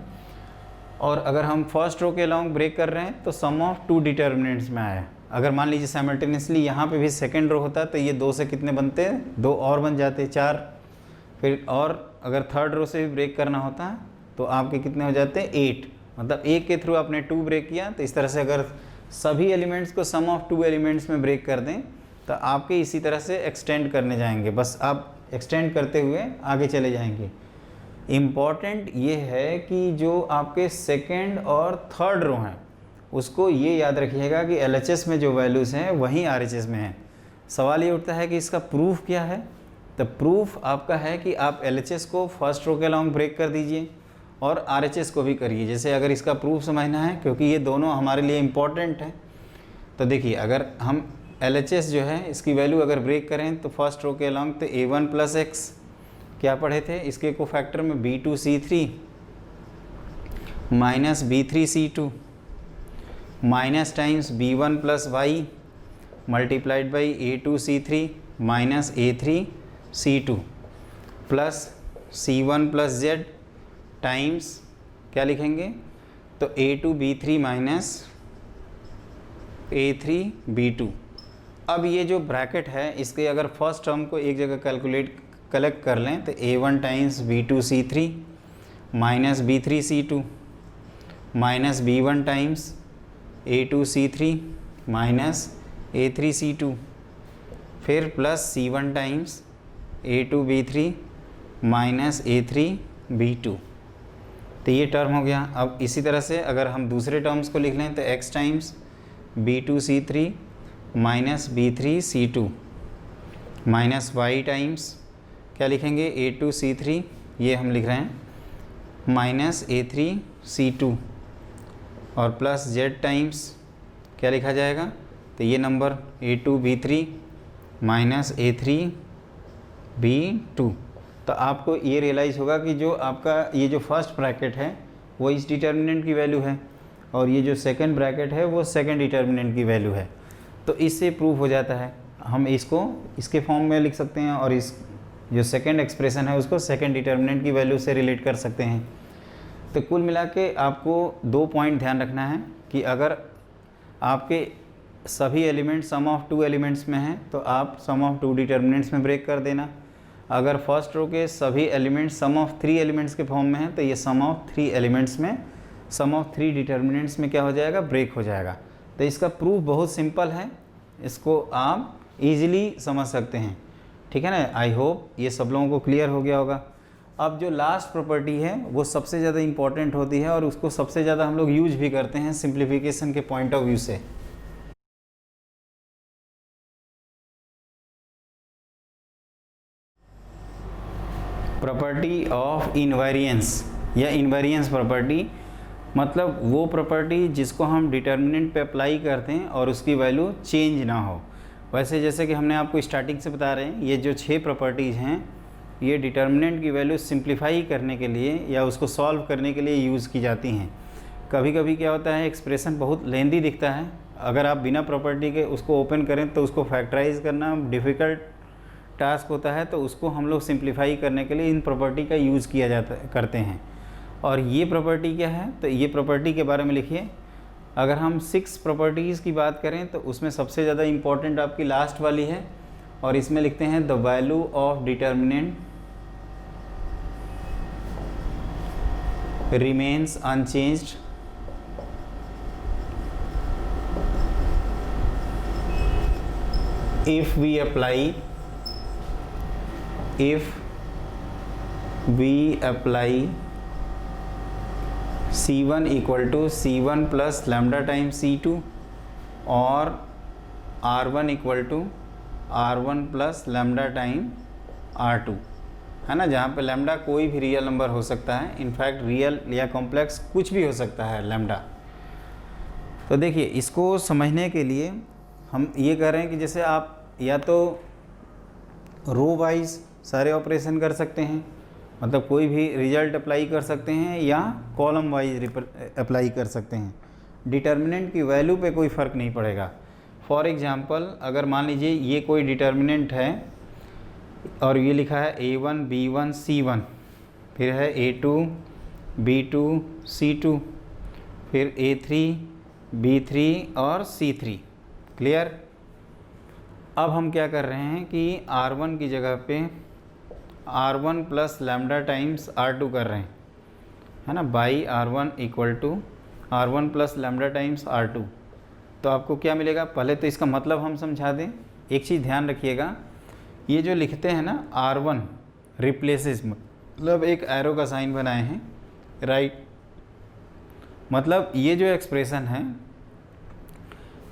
A: और अगर हम फर्स्ट रो के अलॉन्ग ब्रेक कर रहे हैं तो सम ऑफ टू डिटर्मिनेंट्स में आया। अगर मान लीजिए साइमल्टेनियसली यहाँ पे भी सेकेंड रो होता तो ये दो से कितने बनते हैं? दो और बन जाते, चार। फिर और अगर थर्ड रो से भी ब्रेक करना होता तो आपके कितने हो जाते? 8। मतलब एक के थ्रू आपने 2 ब्रेक किया। तो इस तरह से अगर सभी एलिमेंट्स को सम ऑफ टू एलिमेंट्स में ब्रेक कर दें तो आपके इसी तरह से एक्सटेंड करने जाएंगे। बस आप एक्सटेंड करते हुए आगे चले जाएंगे। इम्पॉर्टेंट ये है कि जो आपके सेकेंड और थर्ड रो हैं उसको ये याद रखिएगा कि LHS में जो वैल्यूज़ हैं वहीं RHS में हैं। सवाल ये उठता है कि इसका प्रूफ क्या है? तो प्रूफ आपका है कि आप LHS को फर्स्ट रो के अलॉन्ग ब्रेक कर दीजिए और RHS को भी करिए। जैसे अगर इसका प्रूफ समझना है, क्योंकि ये दोनों हमारे लिए इम्पॉर्टेंट है, तो देखिए अगर हम LHS जो है इसकी वैल्यू अगर ब्रेक करें तो फर्स्ट रो के अलॉन्ग तो a1 प्लस एक्स, क्या पढ़े थे? इसके को फैक्टर में b2 c3 minus b3 c2 minus times b1 plus Y multiplied by a2 c3 minus a3 c2 plus c1 plus z times क्या लिखेंगे? तो a2 b3 minus a3 b2। अब ये जो ब्रैकेट है इसके अगर फर्स्ट टर्म को एक जगह कलेक्ट कर लें तो a1 times b2 c3 minus b3 c2 minus b1 times a2 c3 minus a3 c2, फिर plus c1 times a2 b3 minus a3 b2। तो ये टर्म हो गया। अब इसी तरह से अगर हम दूसरे टर्म्स को लिख लें तो x times b2 c3 minus b3 c2 minus y times क्या लिखेंगे? a2 c3, ये हम लिख रहे हैं, माइनस a3 c2 और प्लस z टाइम्स क्या लिखा जाएगा? तो ये number a2 b3 minus a3 b2। तो आपको ये रियलाइज़ होगा कि जो आपका ये जो फर्स्ट ब्रैकेट है वो इस डिटर्मिनेंट की वैल्यू है और ये जो सेकंड ब्रैकेट है वो सेकंड डिटर्मिनेंट की वैल्यू है। तो इससे प्रूव हो जाता है। हम इसको इसके फॉर्म में लिख सकते हैं और इस जो सेकंड एक्सप्रेशन है उसको सेकंड डिटर्मिनेंट की वैल्यू से रिलेट कर सकते हैं। तो कुल मिला के आपको 2 पॉइंट ध्यान रखना है कि अगर आपके सभी element sum of two elements में हैं तो आप सम ऑफ टू डिटर्मिनेंट्स में ब्रेक कर देना। अगर फर्स्ट रो के सभी एलिमेंट्स सम ऑफ 3 एलिमेंट्स के फॉर्म में हैं तो ये सम ऑफ 3 एलिमेंट्स में सम ऑफ 3 डिटर्मिनेंट्स में क्या हो जाएगा? ब्रेक हो जाएगा। तो इसका प्रूफ बहुत सिंपल है, इसको आप इजीली समझ सकते हैं। ठीक है ना? आई होप ये सब लोगों को क्लियर हो गया होगा। अब जो लास्ट प्रॉपर्टी है वो सबसे ज़्यादा इम्पॉर्टेंट होती है और उसको सबसे ज़्यादा हम लोग यूज भी करते हैं सिंप्लीफिकेशन के पॉइंट ऑफ व्यू से। प्रॉपर्टी ऑफ इनवेरिएंस या इनवेरिएंस प्रॉपर्टी, मतलब वो प्रॉपर्टी जिसको हम डिटर्मिनेंट पे अप्लाई करते हैं और उसकी वैल्यू चेंज ना हो। वैसे जैसे कि हमने आपको स्टार्टिंग से बता रहे हैं, ये जो 6 प्रॉपर्टीज़ हैं ये डिटर्मिनेंट की वैल्यू सिंप्लीफाई करने के लिए या उसको सॉल्व करने के लिए यूज़ की जाती हैं। कभी कभी क्या होता है, एक्सप्रेशन बहुत लेंदी दिखता है, अगर आप बिना प्रॉपर्टी के उसको ओपन करें तो उसको फैक्टराइज करना डिफ़िकल्ट टास्क होता है, तो उसको हम लोग सिंप्लीफाई करने के लिए इन प्रॉपर्टी का यूज़ किया जाता करते हैं। और ये प्रॉपर्टी क्या है, तो ये प्रॉपर्टी के बारे में लिखिए। अगर हम 6 प्रॉपर्टीज़ की बात करें तो उसमें सबसे ज़्यादा इम्पॉर्टेंट आपकी लास्ट वाली है, और इसमें लिखते हैं the value of determinant remains unchanged if we apply C1 equal to C1 plus lambda times C2 और R1 equal to R1 plus lambda time R2, है ना, जहाँ पे लैम्डा कोई भी रियल नंबर हो सकता है, इनफैक्ट रियल या कॉम्प्लेक्स कुछ भी हो सकता है लैम्डा। तो देखिए, इसको समझने के लिए हम ये कह रहे हैं कि जैसे आप या तो रो वाइज सारे ऑपरेशन कर सकते हैं, मतलब कोई भी रिजल्ट अप्लाई कर सकते हैं, या कॉलम वाइज अप्लाई कर सकते हैं। डिटर्मिनेंट की वैल्यू पे कोई फ़र्क नहीं पड़ेगा। फॉर एग्ज़ाम्पल, अगर मान लीजिए ये कोई डिटर्मिनेंट है और ये लिखा है A1 B1 C1, फिर है A2 B2 C2, फिर A3 B3 और C3। क्लियर। अब हम क्या कर रहे हैं कि R1 की जगह पे R1 plus lambda times R2 कर रहे हैं, है ना, by R1 equal to R1 plus lambda times R2। तो आपको क्या मिलेगा, पहले तो इसका मतलब हम समझा दें। एक चीज़ ध्यान रखिएगा, ये जो लिखते हैं ना R1 रिप्लेसेस, मतलब एक एरो का साइन बनाए हैं, राइट। मतलब ये जो एक्सप्रेशन है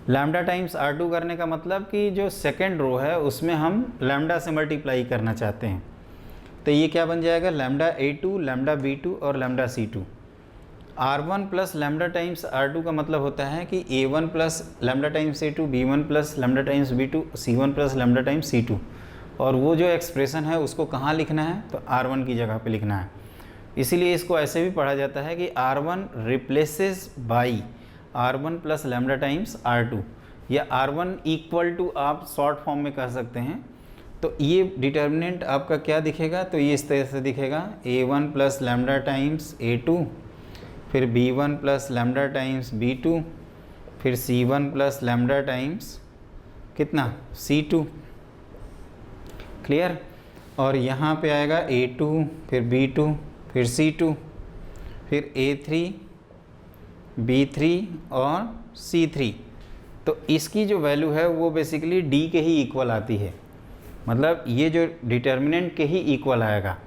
A: लैम्डा टाइम्स R2 करने का मतलब कि जो सेकंड रो है उसमें हम लैम्डा से मल्टीप्लाई करना चाहते हैं। तो ये क्या बन जाएगा, लैम्डा A2 लैम्डा B2 और lambda C2। R1 plus lambda times R2 का मतलब होता है कि A1 plus lambda times A2, B1 plus lambda times B2, C1 plus lambda times C2। और वो जो एक्सप्रेशन है उसको कहाँ लिखना है, तो R1 की जगह पे लिखना है। इसीलिए इसको ऐसे भी पढ़ा जाता है कि R1 replaces by R1 plus lambda times R2, या R1 इक्वल टू आप शॉर्ट फॉर्म में कह सकते हैं। तो ये डिटर्मिनेंट आपका क्या दिखेगा, तो ये इस तरह से दिखेगा A1 plus lambda times A2, फिर B1 plus lambda times B2, फिर C1 प्लस लैम्डा टाइम्स कितना C2। क्लियर। और यहाँ पे आएगा A2, फिर B2, फिर C2, फिर A3 B3 और C3। तो इसकी जो वैल्यू है वो बेसिकली D के ही इक्वल आती है, मतलब ये जो डिटर्मिनेंट के ही इक्वल आएगा।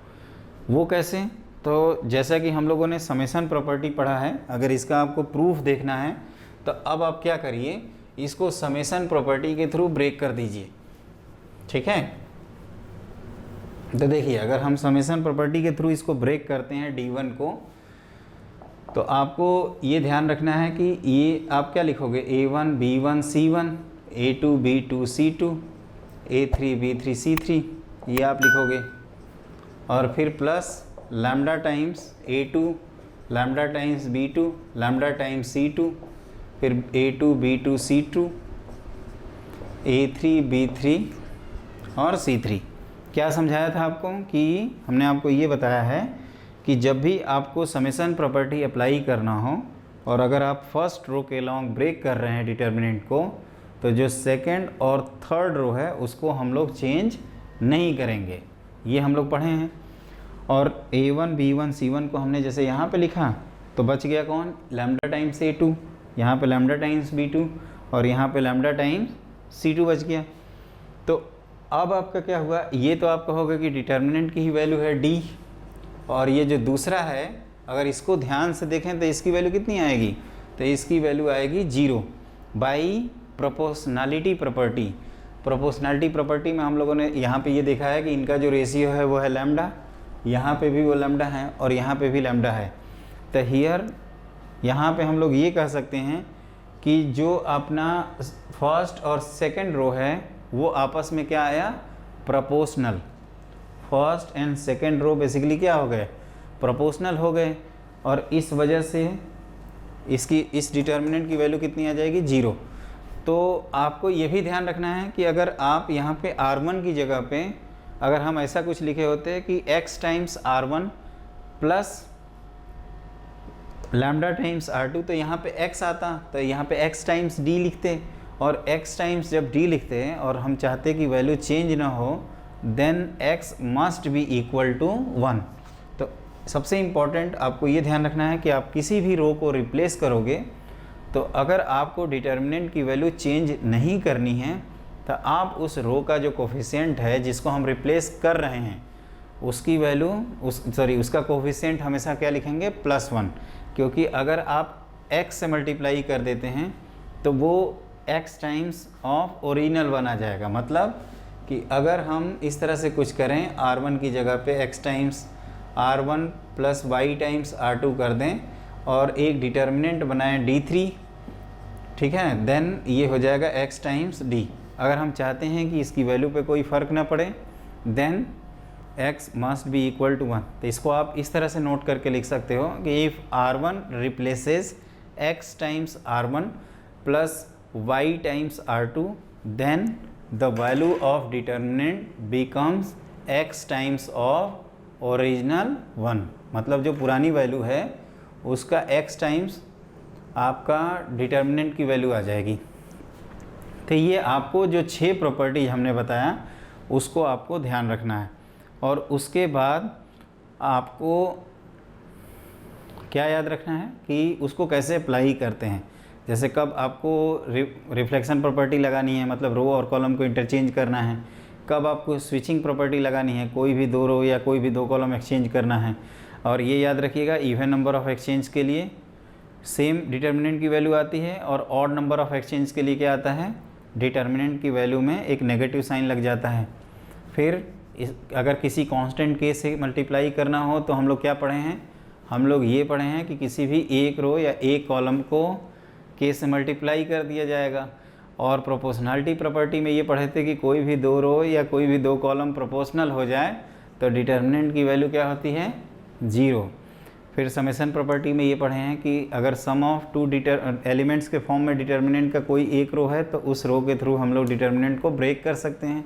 A: वो कैसे, तो जैसा कि हम लोगों ने समेशन प्रॉपर्टी पढ़ा है, अगर इसका आपको प्रूफ देखना है तो अब आप क्या करिए, इसको समेशन प्रॉपर्टी के थ्रू ब्रेक कर दीजिए। ठीक है, तो देखिए, अगर हम समेशन प्रॉपर्टी के थ्रू इसको ब्रेक करते हैं D1 को, तो आपको ये ध्यान रखना है कि ये आप क्या लिखोगे, A1 B1 C1, A2 B2 C2, A3 B3 C3, ये आप लिखोगे। और फिर plus lambda times A2 lambda times B2 lambda times C2, फिर A2 B2 C2, A3 B3 और C3। क्या समझाया था आपको कि हमने आपको ये बताया है कि जब भी आपको समेशन प्रॉपर्टी अप्लाई करना हो और अगर आप फर्स्ट रो के लॉन्ग ब्रेक कर रहे हैं डिटर्मिनेंट को, तो जो सेकंड और थर्ड रो है उसको हम लोग चेंज नहीं करेंगे। ये हम लोग पढ़े हैं। और A1 B1 C1 को हमने जैसे यहाँ पे लिखा तो बच गया कौन, लैम्डा टाइम्स A2, यहाँ पे लैम्डा टाइम्स B2 और यहाँ पे लैम्डा टाइम्स C2 बच गया। तो अब आपका क्या हुआ, ये तो आप कहोगे कि डिटर्मिनेंट की ही वैल्यू है D, और ये जो दूसरा है अगर इसको ध्यान से देखें तो इसकी वैल्यू कितनी आएगी, तो इसकी वैल्यू आएगी 0 by proportionality property. Proportionality property में हम लोगों ने यहाँ पे ये देखा है कि इनका जो रेशियो है वो है लैम्डा, यहाँ पे भी वो लैम्डा है और यहाँ पे भी लैम्डा है। तो हियर यहाँ पे हम लोग ये कह सकते हैं कि जो अपना फर्स्ट और सेकंड रो है वो आपस में क्या आया, proportional. First and second row basically क्या हो गए, प्रोपोर्शनल हो गए। और इस वजह से इसकी इस डिटर्मिनेंट की वैल्यू कितनी आ जाएगी 0। तो आपको ये भी ध्यान रखना है कि अगर आप यहाँ पे R1 की जगह पे अगर हम ऐसा कुछ लिखे होते कि x times R1 plus lambda times R2, तो यहाँ पे x आता, तो यहाँ पे x टाइम्स d लिखते, और x टाइम्स जब d लिखते हैं और हम चाहते कि वैल्यू चेंज ना हो, then x must be equal to 1। तो सबसे इम्पॉर्टेंट आपको ये ध्यान रखना है कि आप किसी भी रो को रिप्लेस करोगे तो अगर आपको डिटर्मिनेंट की वैल्यू चेंज नहीं करनी है तो आप उस रो का जो कोफिशिएंट है जिसको हम रिप्लेस कर रहे हैं उसकी वैल्यू उसका कोफिशिएंट हमेशा क्या लिखेंगे +1, क्योंकि अगर आप x से मल्टीप्लाई कर देते हैं तो वो x टाइम्स ऑफ ओरिजिनल 1 आ जाएगा। मतलब कि अगर हम इस तरह से कुछ करें R1 की जगह पे x times R1 plus y times R2 कर दें और एक डिटर्मिनेंट बनाएं D3, ठीक है, देन ये हो जाएगा x टाइम्स D। अगर हम चाहते हैं कि इसकी वैल्यू पे कोई फ़र्क ना पड़े then x must be equal to 1। तो इसको आप इस तरह से नोट करके लिख सकते हो कि if R1 replaces x times R1 plus y times R2 then the value of determinant becomes x times of original 1। मतलब जो पुरानी वैल्यू है उसका x टाइम्स आपका डिटर्मिनेंट की वैल्यू आ जाएगी। तो ये आपको जो 6 प्रॉपर्टी हमने बताया उसको आपको ध्यान रखना है। और उसके बाद आपको क्या याद रखना है कि उसको कैसे अप्लाई करते हैं। जैसे कब आपको रिफ्लेक्शन प्रॉपर्टी लगानी है, मतलब रो और कॉलम को इंटरचेंज करना है, कब आपको स्विचिंग प्रॉपर्टी लगानी है, कोई भी 2 रो या कोई भी 2 कॉलम एक्सचेंज करना है। और ये याद रखिएगा इवन नंबर ऑफ़ एक्सचेंज के लिए सेम डिटर्मिनेंट की वैल्यू आती है और ऑड नंबर ऑफ़ एक्सचेंज के लिए क्या आता है, डिटर्मिनेंट की वैल्यू में एक नेगेटिव साइन लग जाता है। फिर अगर किसी कांस्टेंट के से मल्टीप्लाई करना हो तो हम लोग क्या पढ़े हैं, हम लोग ये पढ़े हैं कि किसी भी एक रो या एक कॉलम को के से मल्टीप्लाई कर दिया जाएगा। और प्रोपोर्शनलिटी प्रॉपर्टी में ये पढ़े थे कि कोई भी 2 रो या कोई भी 2 कॉलम प्रोपोर्शनल हो जाए तो डिटर्मिनेंट की वैल्यू क्या होती है 0। फिर समेशन प्रॉपर्टी में ये पढ़े हैं कि अगर सम ऑफ 2 एलिमेंट्स के फॉर्म में डिटर्मिनेंट का कोई एक रो है तो उस रो के थ्रू हम लोग डिटर्मिनेंट को ब्रेक कर सकते हैं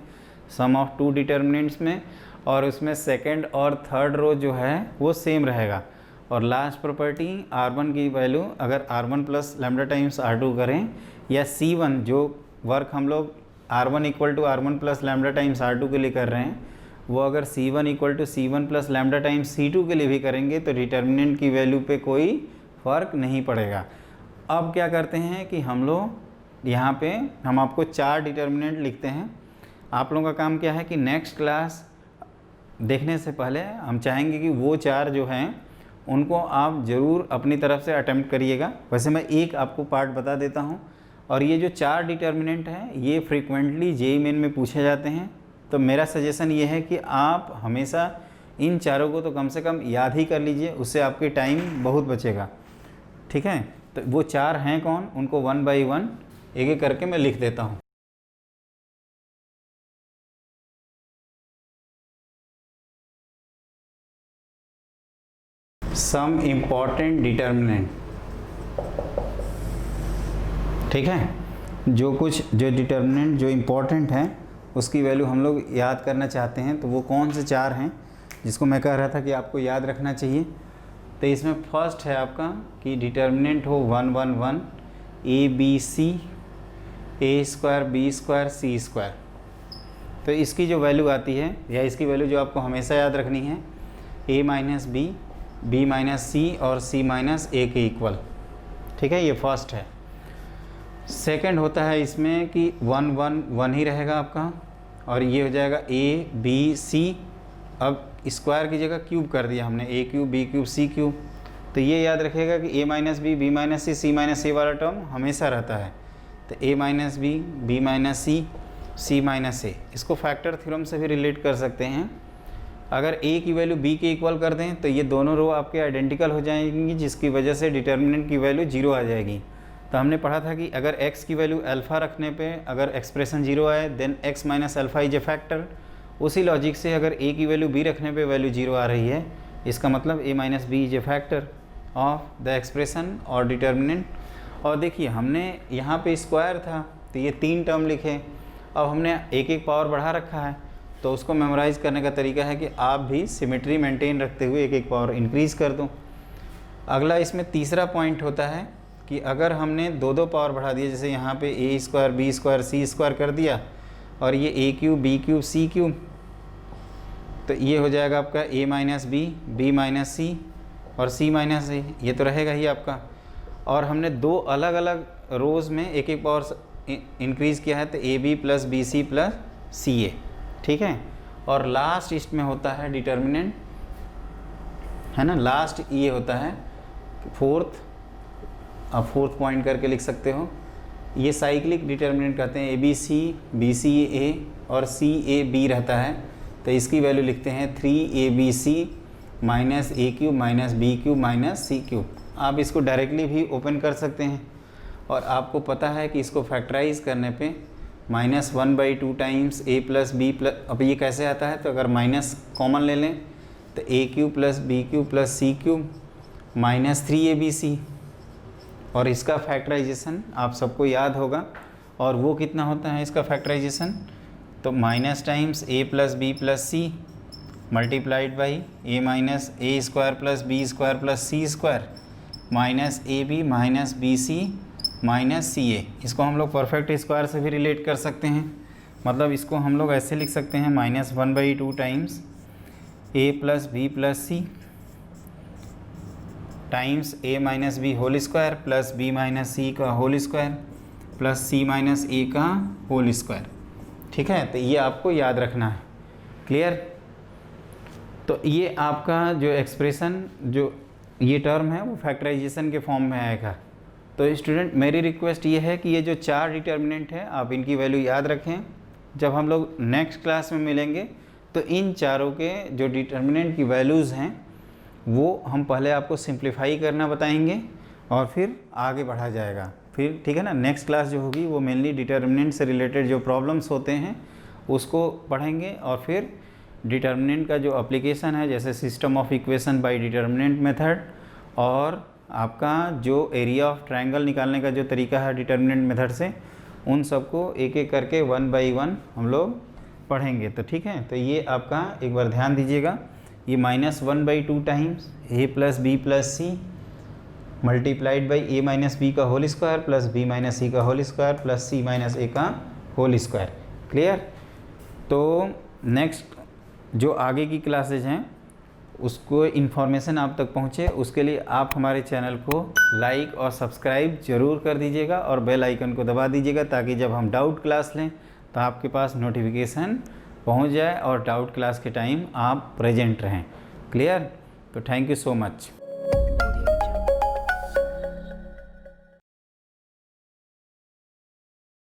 A: सम ऑफ 2 डिटर्मिनेंट्स में, और उसमें सेकंड और थर्ड रो जो है वो सेम रहेगा। और लास्ट प्रॉपर्टी R1 की वैल्यू अगर R1 plus lambda times R2 करें या C1 जो वर्क हम लोग R1 equal to R1 plus lambda times R2 के लिए कर रहे हैं वो अगर C1 equal to C1 plus lambda times C2 के लिए भी करेंगे तो डिटर्मिनेंट की वैल्यू पे कोई फ़र्क नहीं पड़ेगा। अब क्या करते हैं कि हम लोग यहाँ पे हम आपको 4 डिटर्मिनेंट लिखते हैं। आप लोगों का काम क्या है कि नेक्स्ट क्लास देखने से पहले हम चाहेंगे कि वो 4 जो हैं उनको आप ज़रूर अपनी तरफ से अटेम्प्ट करिएगा। वैसे मैं एक आपको पार्ट बता देता हूँ, और ये जो 4 डिटर्मिनेंट हैं ये फ्रीक्वेंटली जेईई मेन में पूछे जाते हैं। तो मेरा सजेशन ये है कि आप हमेशा इन चारों को तो कम से कम याद ही कर लीजिए, उससे आपके टाइम बहुत बचेगा, ठीक है। तो वो 4 हैं कौन, उनको 1 बाई 1 एक एक करके मैं लिख देता हूँ। सम इम्पॉर्टेंट डिटर्मिनेंट, ठीक है, जो डिटर्मिनेंट जो इम्पॉर्टेंट हैं उसकी वैल्यू हम लोग याद करना चाहते हैं। तो वो कौन से 4 हैं जिसको मैं कह रहा था कि आपको याद रखना चाहिए। तो इसमें फर्स्ट है आपका कि डिटर्मिनेंट हो 1 1 1 ABC A² B² C²। तो इसकी जो वैल्यू आती है या इसकी वैल्यू जो आपको हमेशा याद रखनी है A minus B B minus C और C माइनस A के इक्वल, ठीक है, ये फर्स्ट है। सेकंड होता है इसमें कि 1 1 1 ही रहेगा आपका, और ये हो जाएगा A B C। अब स्क्वायर की जगह क्यूब कर दिया हमने, A³ B³ C³। तो ये याद रखिएगा कि A minus B B minus C C minus A वाला टर्म हमेशा रहता है। तो A minus B B minus C C minus A, इसको फैक्टर थ्योरम से भी रिलेट कर सकते हैं। अगर A की वैल्यू B के इक्वल कर दें तो ये दोनों रो आपके आइडेंटिकल हो जाएंगी, जिसकी वजह से डिटर्मिनेंट की वैल्यू 0 आ जाएगी। तो हमने पढ़ा था कि अगर x की वैल्यू अल्फ़ा रखने पे अगर एक्सप्रेशन 0 आए then x minus alpha is a factor. उसी लॉजिक से अगर a की वैल्यू b रखने पे वैल्यू 0 आ रही है, इसका मतलब a minus B is a factor. Of the expression और डिटर्मिनेंट। और देखिए हमने यहाँ पे स्क्वायर था तो ये 3 टर्म लिखे, अब हमने एक एक पावर बढ़ा रखा है, तो उसको मेमोराइज़ करने का तरीका है कि आप भी सिमेट्री मेंटेन रखते हुए एक एक पावर इंक्रीज़ कर दो। अगला इसमें तीसरा पॉइंट होता है कि अगर हमने 2 पावर बढ़ा दिए, जैसे यहाँ पे a square b square c square कर दिया और ये a cube b cube c cube, तो ये हो जाएगा आपका a minus b, b minus c और c माइनस a, ये तो रहेगा ही आपका। और हमने 2 अलग अलग रोज़ में एक एक पावर इंक्रीज़ किया है, तो a b plus b c plus c a, ठीक है। और लास्ट इसमें होता है डिटर्मिनेंट, है ना, लास्ट ये होता है फोर्थ, आप फोर्थ पॉइंट करके लिख सकते हो, ये साइक्लिक डिटर्मिनेंट कहते हैं। ए बी सी ए और सी ए बी रहता है, तो इसकी वैल्यू लिखते हैं 3abc minus a cube minus b cube minus c cube. आप इसको डायरेक्टली भी ओपन कर सकते हैं, और आपको पता है कि इसको फैक्टराइज करने पे -1/2 times a plus B plus, अब ये कैसे आता है, तो अगर माइनस कॉमन ले लें तो a cube plus b cube plus c cube minus 3abc, और इसका फैक्टराइजेशन आप सबको याद होगा, और वो कितना होता है इसका फैक्टराइजेशन, तो minus times a plus B plus c multiplied by a minus a square plus b square plus c square minus a b minus b c minus c a. इसको हम लोग परफेक्ट स्क्वायर से भी relate कर सकते हैं, मतलब इसको हम लोग ऐसे लिख सकते हैं -1/2 times a plus B plus c times a minus b whole square plus b minus c का whole square plus c minus a का होल स्क्वायर, ठीक है। तो ये आपको याद रखना है, क्लियर। तो ये आपका जो एक्सप्रेशन, जो ये टर्म है वो फैक्टराइजेशन के फॉर्म में आएगा। तो स्टूडेंट मेरी रिक्वेस्ट ये है कि ये जो 4 डिटर्मिनेंट है आप इनकी वैल्यू याद रखें। जब हम लोग नेक्स्ट क्लास में मिलेंगे तो इन चारों के जो डिटर्मिनेंट की वैल्यूज़ हैं वो हम पहले आपको सिंप्लीफाई करना बताएंगे और फिर आगे बढ़ा जाएगा, फिर ठीक है ना। नेक्स्ट क्लास जो होगी वो मेनली डिटर्मिनेंट से रिलेटेड जो प्रॉब्लम्स होते हैं उसको पढ़ेंगे, और फिर डिटर्मिनेंट का जो एप्लीकेशन है, जैसे system of equation by determinant method, और आपका जो एरिया ऑफ ट्रायंगल निकालने का जो तरीका है डिटर्मिनेंट मेथड से, उन सबको एक एक करके 1 बाई 1 हम लोग पढ़ेंगे। तो ठीक है, तो ये आपका एक बार ध्यान दीजिएगा, ये -1/2 times a plus B plus c multiplied by a minus b का whole square plus b minus c का whole square plus c minus a का होल स्क्वायर, क्लियर। तो नेक्स्ट जो आगे की क्लासेज हैं उसको इन्फॉर्मेशन आप तक पहुँचे, उसके लिए आप हमारे चैनल को लाइक और सब्सक्राइब ज़रूर कर दीजिएगा और बेल आइकन को दबा दीजिएगा, ताकि जब हम डाउट क्लास लें तो आपके पास नोटिफिकेशन पहुँच जाए और डाउट क्लास के टाइम आप प्रेजेंट रहें, क्लियर। तो थैंक यू सो मच।